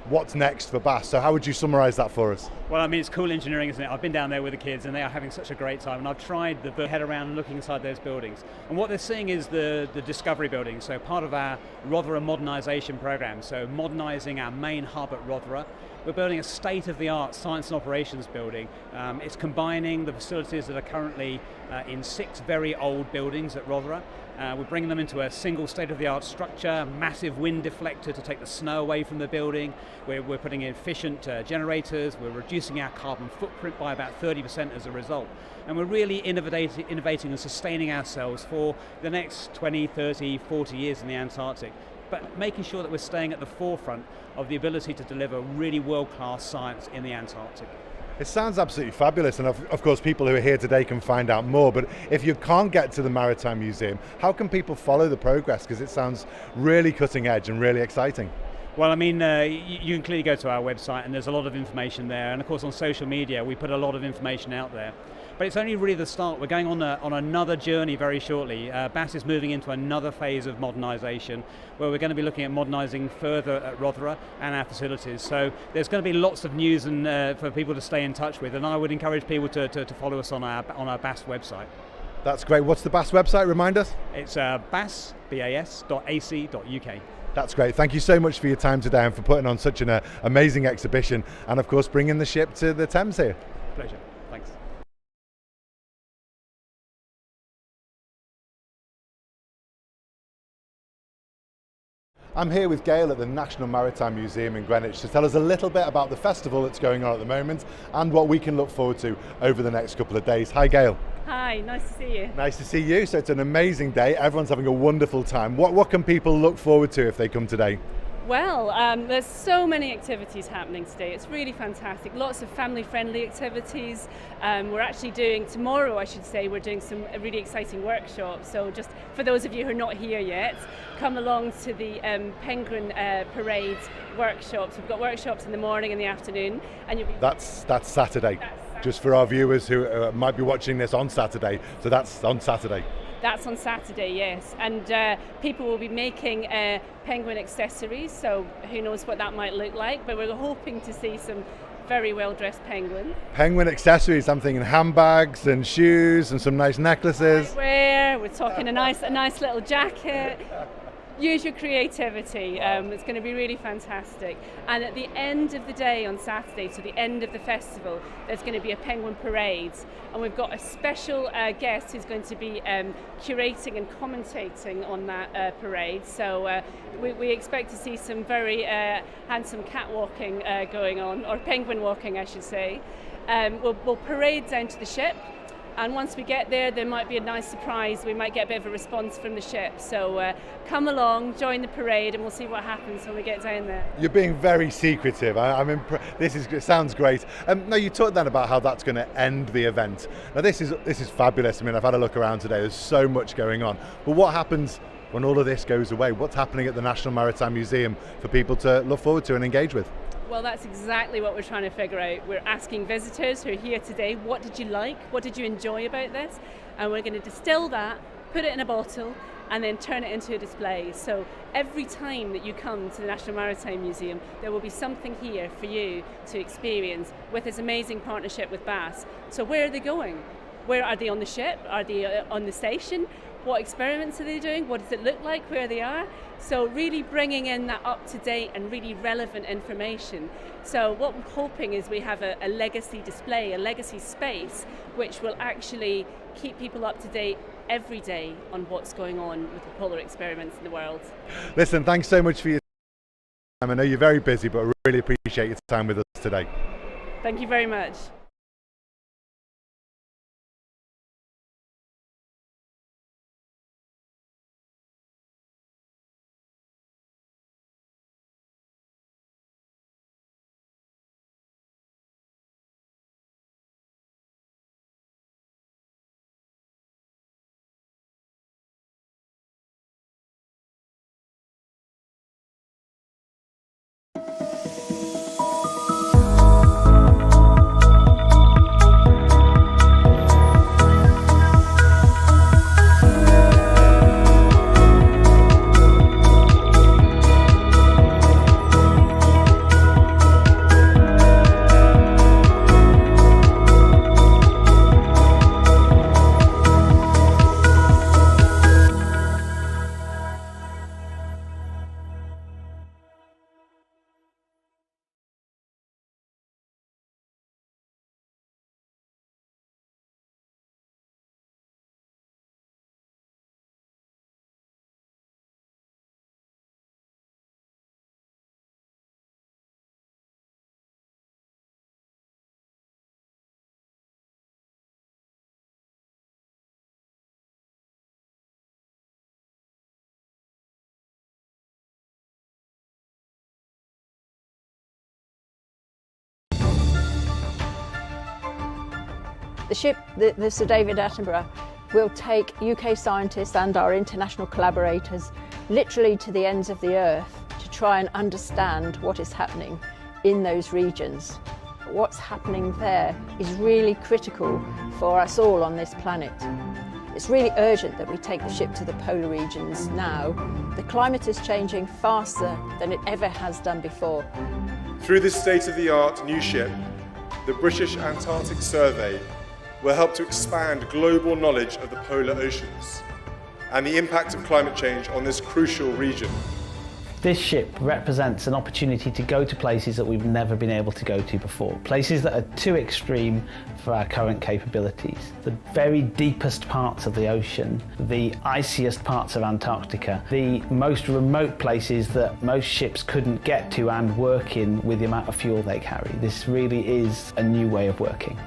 what's next for BAS. So how would you summarise that for us? Well, I mean, it's cool engineering, isn't it? I've been down there with the kids and they are having such a great time, and I've tried the head around and looking inside those buildings. And what they're seeing is the Discovery building, so part of our Rothera Modernization program, so modernising our main hub at Rothera. We're building a state-of-the-art science and operations building. It's combining the facilities that are currently in 6 very old buildings at Rothera, We're bringing them into a single state-of-the-art structure, massive wind deflector to take the snow away from the building. We're putting in efficient generators. We're reducing our carbon footprint by about 30% as a result. And we're really innovating and sustaining ourselves for the next 20, 30, 40 years in the Antarctic, but making sure that we're staying at the forefront of the ability to deliver really world-class science in the Antarctic. It sounds absolutely fabulous, and of course people who are here today can find out more, but if you can't get to the Maritime Museum, how can people follow the progress? Because it sounds really cutting edge and really exciting. Well, I mean, you can clearly go to our website and there's a lot of information there, and of course on social media we put a lot of information out there. But it's only really the start. We're going on another journey very shortly. BAS is moving into another phase of modernisation, where we're going to be looking at modernising further at Rothera and our facilities. So there's going to be lots of news and for people to stay in touch with, and I would encourage people to follow us on our BAS website. That's great. What's the BAS website? Remind us. It's bas.ac.uk. That's great. Thank you so much for your time today and for putting on such an amazing exhibition, and of course bringing the ship to the Thames here. Pleasure. Thanks. I'm here with Gail at the National Maritime Museum in Greenwich to tell us a little bit about the festival that's going on at the moment and what we can look forward to over the next couple of days. Hi Gail. Hi, nice to see you. Nice to see you. So it's an amazing day. Everyone's having a wonderful time. What can people look forward to if they come today? Well, there's so many activities happening today. It's really fantastic. Lots of family-friendly activities. We're actually doing, tomorrow I should say, we're doing some really exciting workshops. So just for those of you who are not here yet, come along to the Penguin Parade workshops. We've got workshops in the morning and the afternoon. And you'll be That's Saturday. Just for our viewers who might be watching this on Saturday. So that's on Saturday. That's on Saturday, yes. And people will be making penguin accessories, so who knows what that might look like, but we're hoping to see some very well-dressed penguins. Penguin accessories, I'm thinking handbags and shoes and some nice necklaces. We're talking a nice little jacket. Use your creativity. It's going to be really fantastic. And at the end of the day on Saturday, so the end of the festival, there's going to be a penguin parade, and we've got a special guest who's going to be curating and commentating on that parade. So we expect to see some very handsome catwalking going on, or penguin walking I should say. We'll parade down to the ship. And once we get there might be a nice surprise. We might get a bit of a response from the ship. So come along, join the parade, and we'll see what happens when we get down there. You're being very secretive. It sounds great. Now you talked then about how that's going to end the event. Now this is fabulous. I mean, I've had a look around today. There's so much going on. But what happens when all of this goes away? What's happening at the National Maritime Museum for people to look forward to and engage with? Well, that's exactly what we're trying to figure out. We're asking visitors who are here today, what did you like? What did you enjoy about this? And we're going to distill that, put it in a bottle, and then turn it into a display. So every time that you come to the National Maritime Museum, there will be something here for you to experience with this amazing partnership with BAS. So where are they going? Where are they on the ship? Are they on the station? What experiments are they doing? What does it look like where they are? So really bringing in that up-to-date and really relevant information. So what we're hoping is we have a legacy display, a legacy space, which will actually keep people up to date every day on what's going on with the polar experiments in the world. Listen, thanks so much for your time. I know you're very busy, but I really appreciate your time with us today. Thank you very much. The ship, the Sir David Attenborough, will take UK scientists and our international collaborators literally to the ends of the earth to try and understand what is happening in those regions. What's happening there is really critical for us all on this planet. It's really urgent that we take the ship to the polar regions now. The climate is changing faster than it ever has done before. Through this state-of-the-art new ship, the British Antarctic Survey will help to expand global knowledge of the polar oceans and the impact of climate change on this crucial region. This ship represents an opportunity to go to places that we've never been able to go to before, places that are too extreme for our current capabilities. The very deepest parts of the ocean, the iciest parts of Antarctica, the most remote places that most ships couldn't get to and work in with the amount of fuel they carry. This really is a new way of working.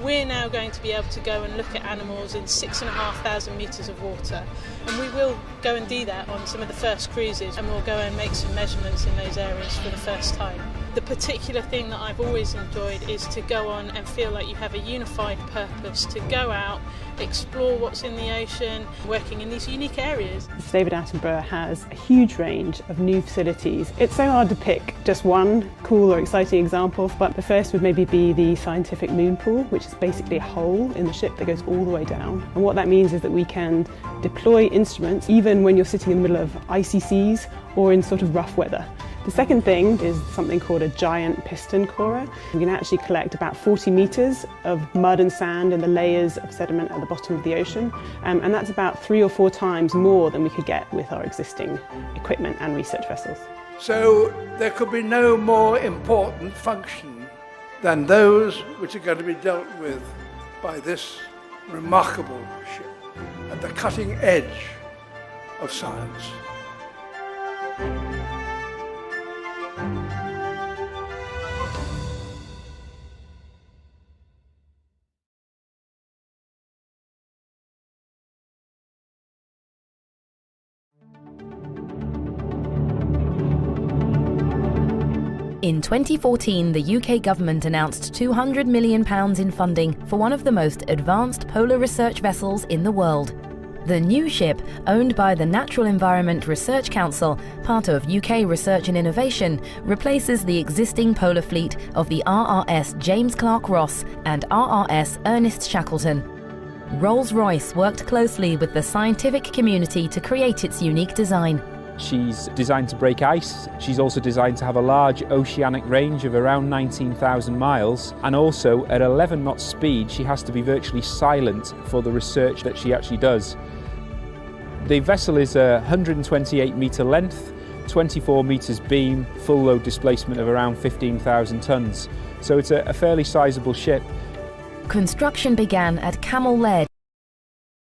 We're now going to be able to go and look at animals in 6,500 metres of water, and we will go and do that on some of the first cruises, and we'll go and make some measurements in those areas for the first time. The particular thing that I've always enjoyed is to go on and feel like you have a unified purpose, to go out, explore what's in the ocean, working in these unique areas. Sir David Attenborough has a huge range of new facilities. It's so hard to pick just one cool or exciting example, but the first would maybe be the scientific moon pool, which is basically a hole in the ship that goes all the way down. And what that means is that we can deploy instruments even when you're sitting in the middle of icy seas or in sort of rough weather. The second thing is something called a giant piston corer. We can actually collect about 40 metres of mud and sand in the layers of sediment at the bottom of the ocean, and that's about 3 or 4 times more than we could get with our existing equipment and research vessels. So there could be no more important function than those which are going to be dealt with by this remarkable ship at the cutting edge of science. In 2014, the UK government announced £200 million in funding for one of the most advanced polar research vessels in the world. The new ship, owned by the Natural Environment Research Council, part of UK Research and Innovation, replaces the existing polar fleet of the RRS James Clark Ross and RRS Ernest Shackleton. Rolls-Royce worked closely with the scientific community to create its unique design. She's designed to break ice. She's also designed to have a large oceanic range of around 19,000 miles, and also at 11 knots speed she has to be virtually silent for the research that she actually does. The vessel is a 128 metre length, 24 metres beam, full load displacement of around 15,000 tonnes. So it's a fairly sizable ship. Construction began at Camel Laird,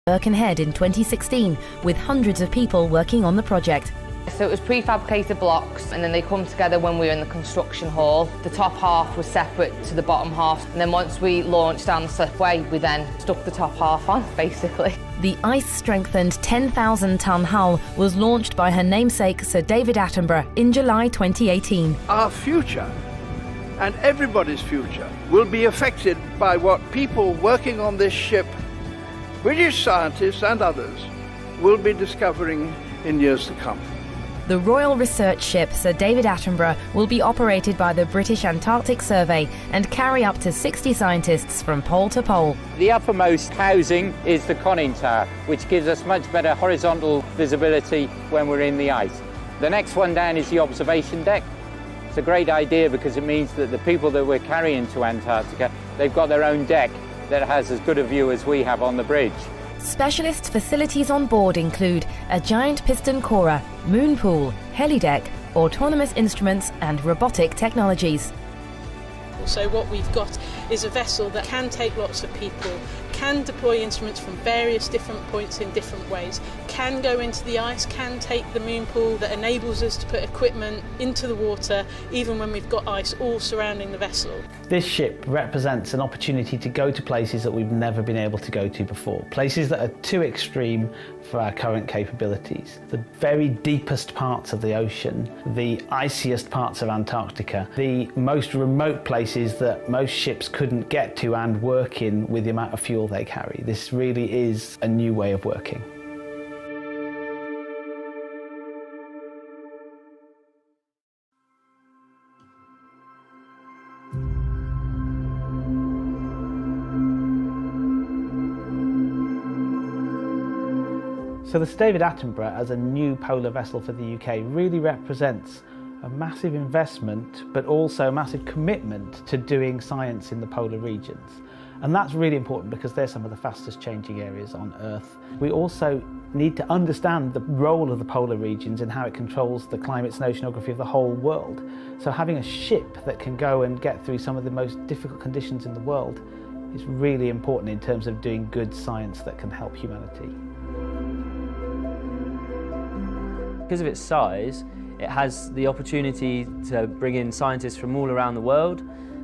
Birkenhead in 2016, with hundreds of people working on the project. So it was prefabricated blocks, and then they come together when we were in the construction hall. The top half was separate to the bottom half, and then once we launched down the slipway, we then stuck the top half on, basically. The ice-strengthened 10,000-ton hull was launched by her namesake Sir David Attenborough in July 2018. Our future, and everybody's future, will be affected by what people working on this ship, British scientists and others, will be discovering in years to come. The Royal Research Ship Sir David Attenborough will be operated by the British Antarctic Survey and carry up to 60 scientists from pole to pole. The uppermost housing is the conning tower, which gives us much better horizontal visibility when we're in the ice. The next one down is the observation deck. It's a great idea because it means that the people that we're carrying to Antarctica, they've got their own deck that has as good a view as we have on the bridge. Specialist facilities on board include a giant piston corer, moon pool, helideck, autonomous instruments and robotic technologies. So what we've got is a vessel that can take lots of people, can deploy instruments from various different points in different ways, can go into the ice, can take the moon pool, that enables us to put equipment into the water even when we've got ice all surrounding the vessel. This ship represents an opportunity to go to places that we've never been able to go to before, places that are too extreme for our current capabilities. The very deepest parts of the ocean, the iciest parts of Antarctica, the most remote places that most ships couldn't get to and work in with the amount of fuel they carry. This really is a new way of working. So the Sir David Attenborough as a new polar vessel for the UK really represents a massive investment but also a massive commitment to doing science in the polar regions. And that's really important because they're some of the fastest changing areas on Earth. We also need to understand the role of the polar regions and how it controls the climates and oceanography of the whole world. So having a ship that can go and get through some of the most difficult conditions in the world is really important in terms of doing good science that can help humanity. Because of its size, it has the opportunity to bring in scientists from all around the world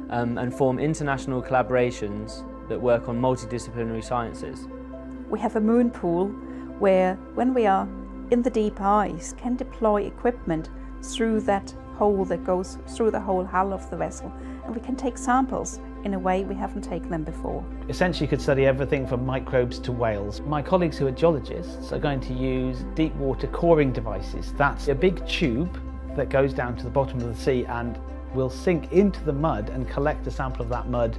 and form international collaborations that work on multidisciplinary sciences. We have a moon pool where, when we are in the deep ice, can deploy equipment through that hole that goes through the whole hull of the vessel, and we can take samples in a way we haven't taken them before. Essentially you could study everything from microbes to whales. My colleagues who are geologists are going to use deep water coring devices. That's a big tube that goes down to the bottom of the sea and will sink into the mud and collect a sample of that mud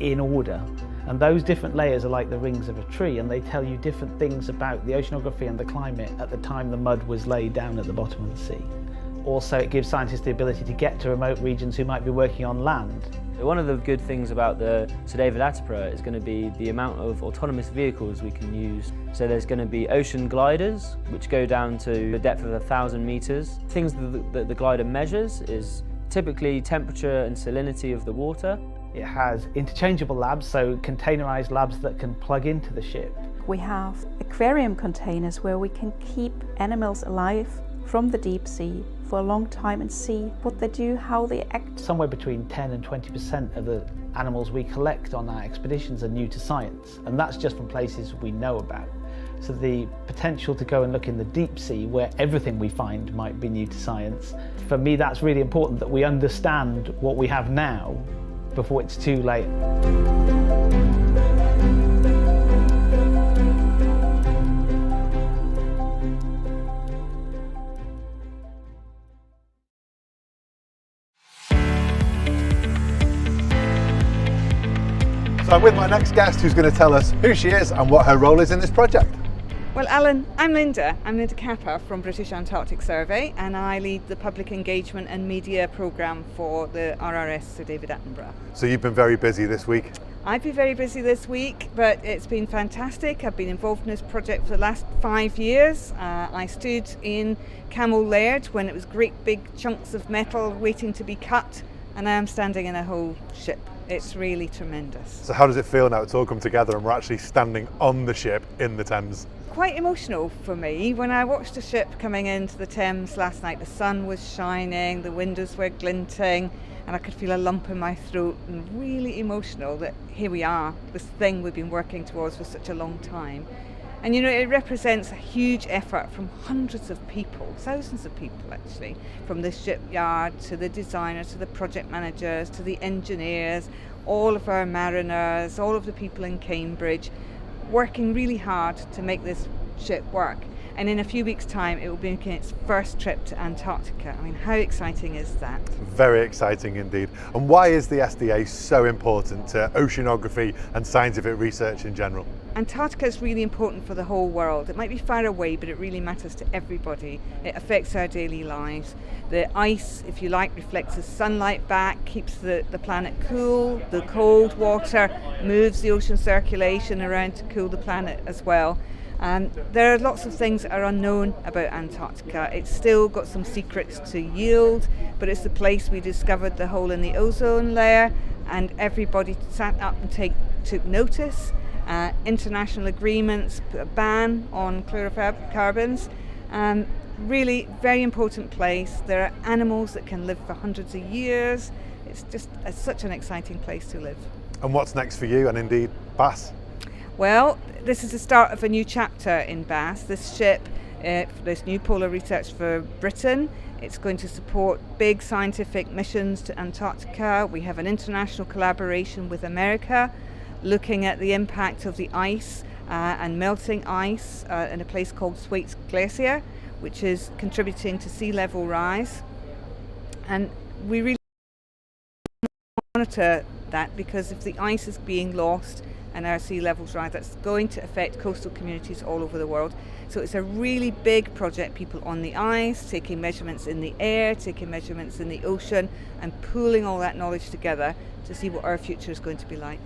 in order. And those different layers are like the rings of a tree, and they tell you different things about the oceanography and the climate at the time the mud was laid down at the bottom of the sea. Also, it gives scientists the ability to get to remote regions who might be working on land. One of the good things about the Sir David Attenborough is going to be the amount of autonomous vehicles we can use. So there's going to be ocean gliders, which go down to a depth of 1,000 meters. Things that the glider measures is typically temperature and salinity of the water. It has interchangeable labs, so containerized labs that can plug into the ship. We have aquarium containers where we can keep animals alive from the deep sea for a long time and see what they do, how they act. Somewhere between 10 and 20% of the animals we collect on our expeditions are new to science, and that's just from places we know about. So the potential to go and look in the deep sea where everything we find might be new to science, for me that's really important, that we understand what we have now before it's too late. So I'm with my next guest who's going to tell us who she is and what her role is in this project. Well, Alan, I'm Linda. I'm Linda Kappa from British Antarctic Survey, and I lead the public engagement and media programme for the RRS Sir David Attenborough. So you've been very busy this week. I've been very busy this week, but it's been fantastic. I've been involved in this project for the last 5 years. I stood in Camel Laird when it was great big chunks of metal waiting to be cut, and now I'm standing in a whole ship. It's really tremendous. So how does it feel now it's all come together and we're actually standing on the ship in the Thames? Quite emotional for me. When I watched the ship coming into the Thames last night, the sun was shining, the windows were glinting, and I could feel a lump in my throat, and really emotional that here we are, this thing we've been working towards for such a long time. And you know, it represents a huge effort from hundreds of people, thousands of people actually, from the shipyard to the designers, to the project managers, to the engineers, all of our mariners, all of the people in Cambridge, working really hard to make this ship work. And in a few weeks' time, it will be making its first trip to Antarctica. I mean, how exciting is that? Very exciting indeed. And why is the SDA so important to oceanography and scientific research in general? Antarctica is really important for the whole world. It might be far away, but it really matters to everybody. It affects our daily lives. The ice, if you like, reflects the sunlight back, keeps the planet cool. The cold water moves the ocean circulation around to cool the planet as well. There are lots of things that are unknown about Antarctica. It's still got some secrets to yield, but it's the place we discovered the hole in the ozone layer, and everybody sat up and took notice. international agreements, a ban on fluorocarbons. Really very important place. There are animals that can live for hundreds of years. It's just such an exciting place to live. And what's next for you and indeed BAS? Well, this is the start of a new chapter in BAS. This ship, this new polar research for Britain, it's going to support big scientific missions to Antarctica. We have an international collaboration with America, looking at the impact of the ice and melting ice in a place called Thwaites Glacier, which is contributing to sea level rise. And we really monitor that, because if the ice is being lost and our sea levels rise, that's going to affect coastal communities all over the world. So it's a really big project, people on the ice, taking measurements in the air, taking measurements in the ocean, and pooling all that knowledge together to see what our future is going to be like.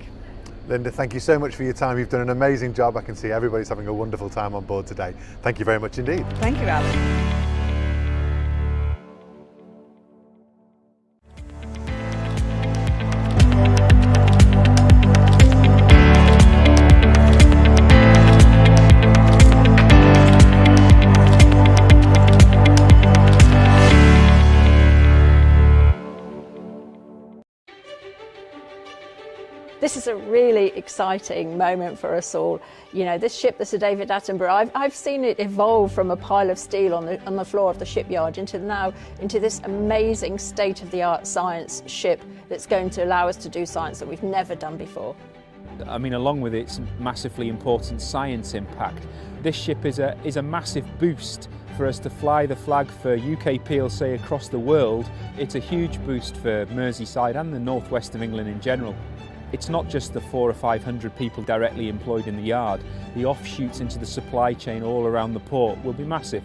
Linda, thank you so much for your time. You've done an amazing job. I can see everybody's having a wonderful time on board today. Thank you very much indeed. Thank you, Alan. This is a really exciting moment for us all. You know, this ship, the Sir David Attenborough, I've seen it evolve from a pile of steel on the floor of the shipyard into this amazing state-of-the-art science ship that's going to allow us to do science that we've never done before. I mean, along with its massively important science impact, this ship is a massive boost for us to fly the flag for UK PLC across the world. It's a huge boost for Merseyside and the northwest of England in general. It's not just the 400 or 500 people directly employed in the yard. The offshoots into the supply chain all around the port will be massive.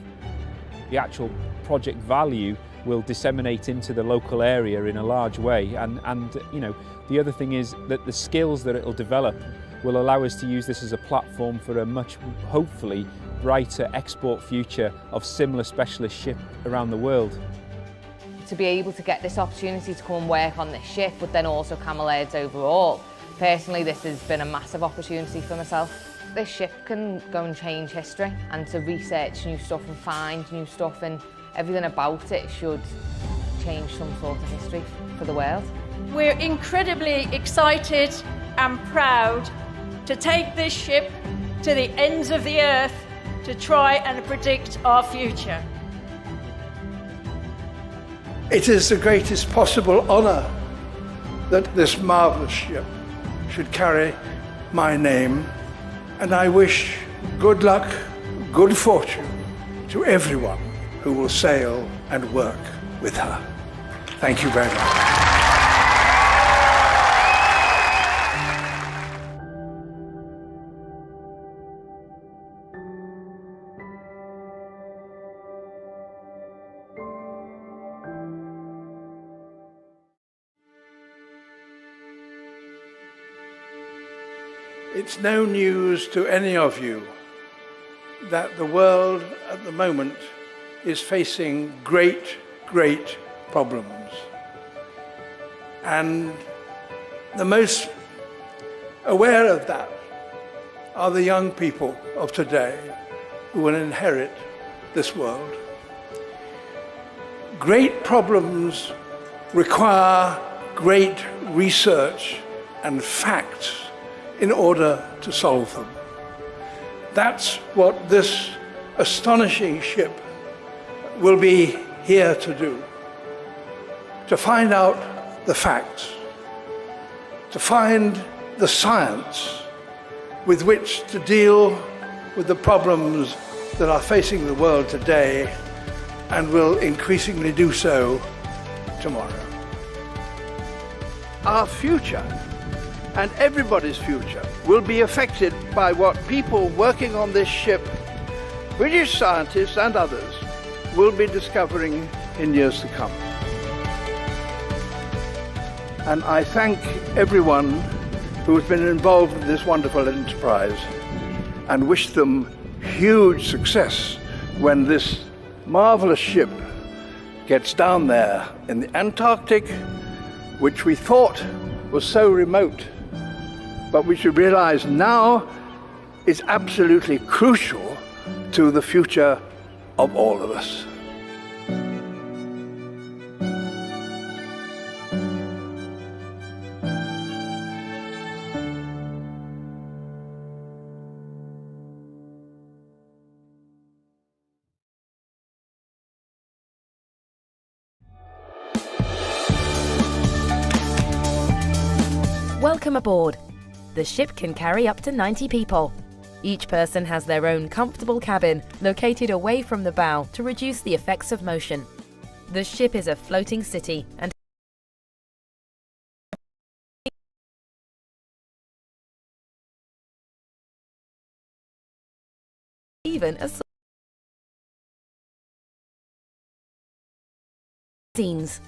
The actual project value will disseminate into the local area in a large way, and you know, the other thing is that the skills that it'll develop will allow us to use this as a platform for a much, hopefully, brighter export future of similar specialist ship around the world. To be able to get this opportunity to come and work on this ship, but then also Camel Aids overall, personally this has been a massive opportunity for myself. This ship can go and change history, and to research new stuff and find new stuff, and everything about it should change some sort of history for the world. We're incredibly excited and proud to take this ship to the ends of the earth to try and predict our future. It is the greatest possible honour that this marvellous ship should carry my name, and I wish good luck, good fortune to everyone who will sail and work with her. Thank you very much. It's no news to any of you that the world at the moment is facing great, great problems. And the most aware of that are the young people of today who will inherit this world. Great problems require great research and facts in order to solve them. That's what this astonishing ship will be here to do. To find out the facts, to find the science with which to deal with the problems that are facing the world today and will increasingly do so tomorrow. Our future and everybody's future will be affected by what people working on this ship, British scientists and others, will be discovering in years to come. And I thank everyone who has been involved in this wonderful enterprise and wish them huge success when this marvelous ship gets down there in the Antarctic, which we thought was so remote, but we should realise now is absolutely crucial to the future of all of us. Welcome aboard. The ship can carry up to 90 people. Each person has their own comfortable cabin, located away from the bow to reduce the effects of motion. The ship is a floating city and even a scenes.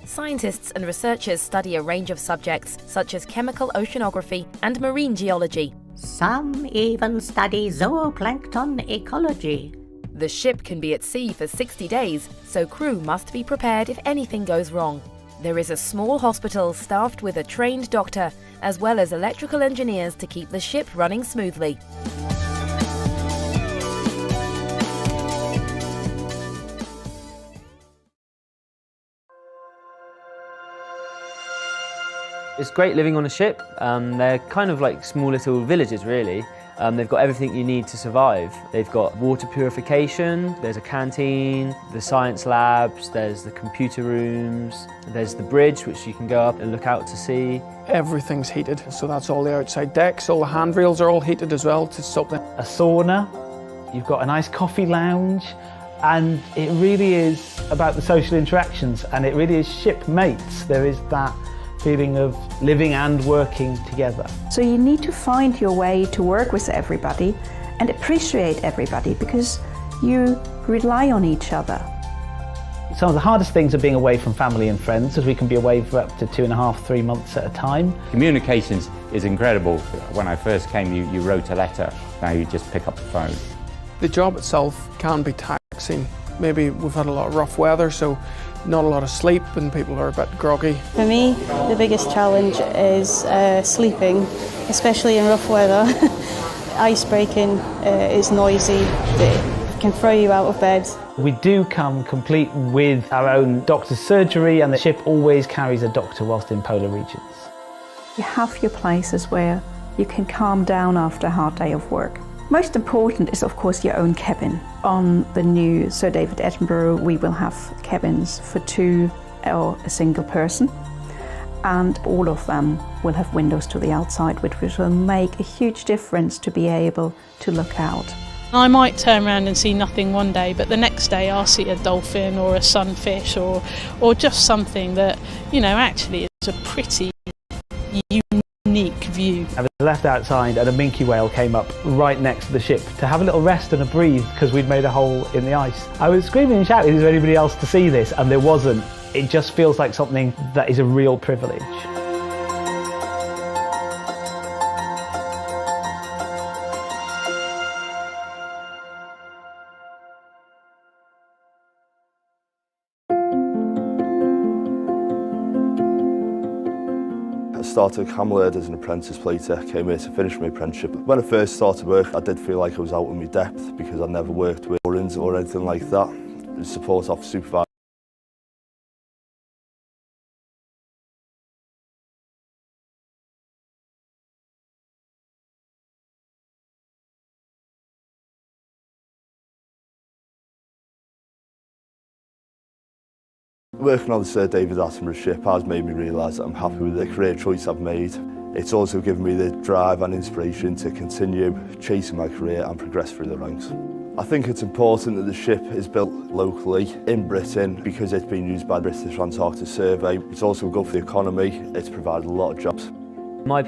Scientists and researchers study a range of subjects such as chemical oceanography and marine geology. Some even study zooplankton ecology. The ship can be at sea for 60 days, so crew must be prepared if anything goes wrong. There is a small hospital staffed with a trained doctor, as well as electrical engineers to keep the ship running smoothly. It's great living on a ship. They're kind of like small little villages really. They've got everything you need to survive. They've got water purification, there's a canteen, the science labs, there's the computer rooms, there's the bridge which you can go up and look out to sea. Everything's heated, so that's all the outside decks. All the handrails are all heated as well to stop them. A sauna, you've got a nice coffee lounge, and it really is about the social interactions, and it really is shipmates. There is that feeling of living and working together. So you need to find your way to work with everybody and appreciate everybody, because you rely on each other. Some of the hardest things are being away from family and friends, as we can be away for up to 2.5, 3 months at a time. Communications is incredible. When I first came, you wrote a letter. Now you just pick up the phone. The job itself can be taxing. Maybe we've had a lot of rough weather, so not a lot of sleep and people are a bit groggy. For me, the biggest challenge is sleeping, especially in rough weather. Icebreaking is noisy, it can throw you out of bed. We do come complete with our own doctor's surgery, and the ship always carries a doctor whilst in polar regions. You have your places where you can calm down after a hard day of work. Most important is, of course, your own cabin. On the new Sir David Attenborough, we will have cabins for 2 or a single person, and all of them will have windows to the outside, which will make a huge difference to be able to look out. I might turn around and see nothing one day, but the next day I'll see a dolphin or a sunfish or just something that, you know, actually is a pretty unique view. I was left outside and a minke whale came up right next to the ship to have a little rest and a breathe because we'd made a hole in the ice. I was screaming and shouting, is there anybody else to see this? And there wasn't. It just feels like something that is a real privilege. I started at Camlerd as an apprentice plater, came here to finish my apprenticeship. When I first started work, I did feel like I was out of my depth because I'd never worked with moorings or anything like that. The support officer supervisor. Working on the Sir David Attenborough ship has made me realise that I'm happy with the career choice I've made. It's also given me the drive and inspiration to continue chasing my career and progress through the ranks. I think it's important that the ship is built locally in Britain because it's been used by the British Antarctic Survey. It's also good for the economy. It's provided a lot of jobs.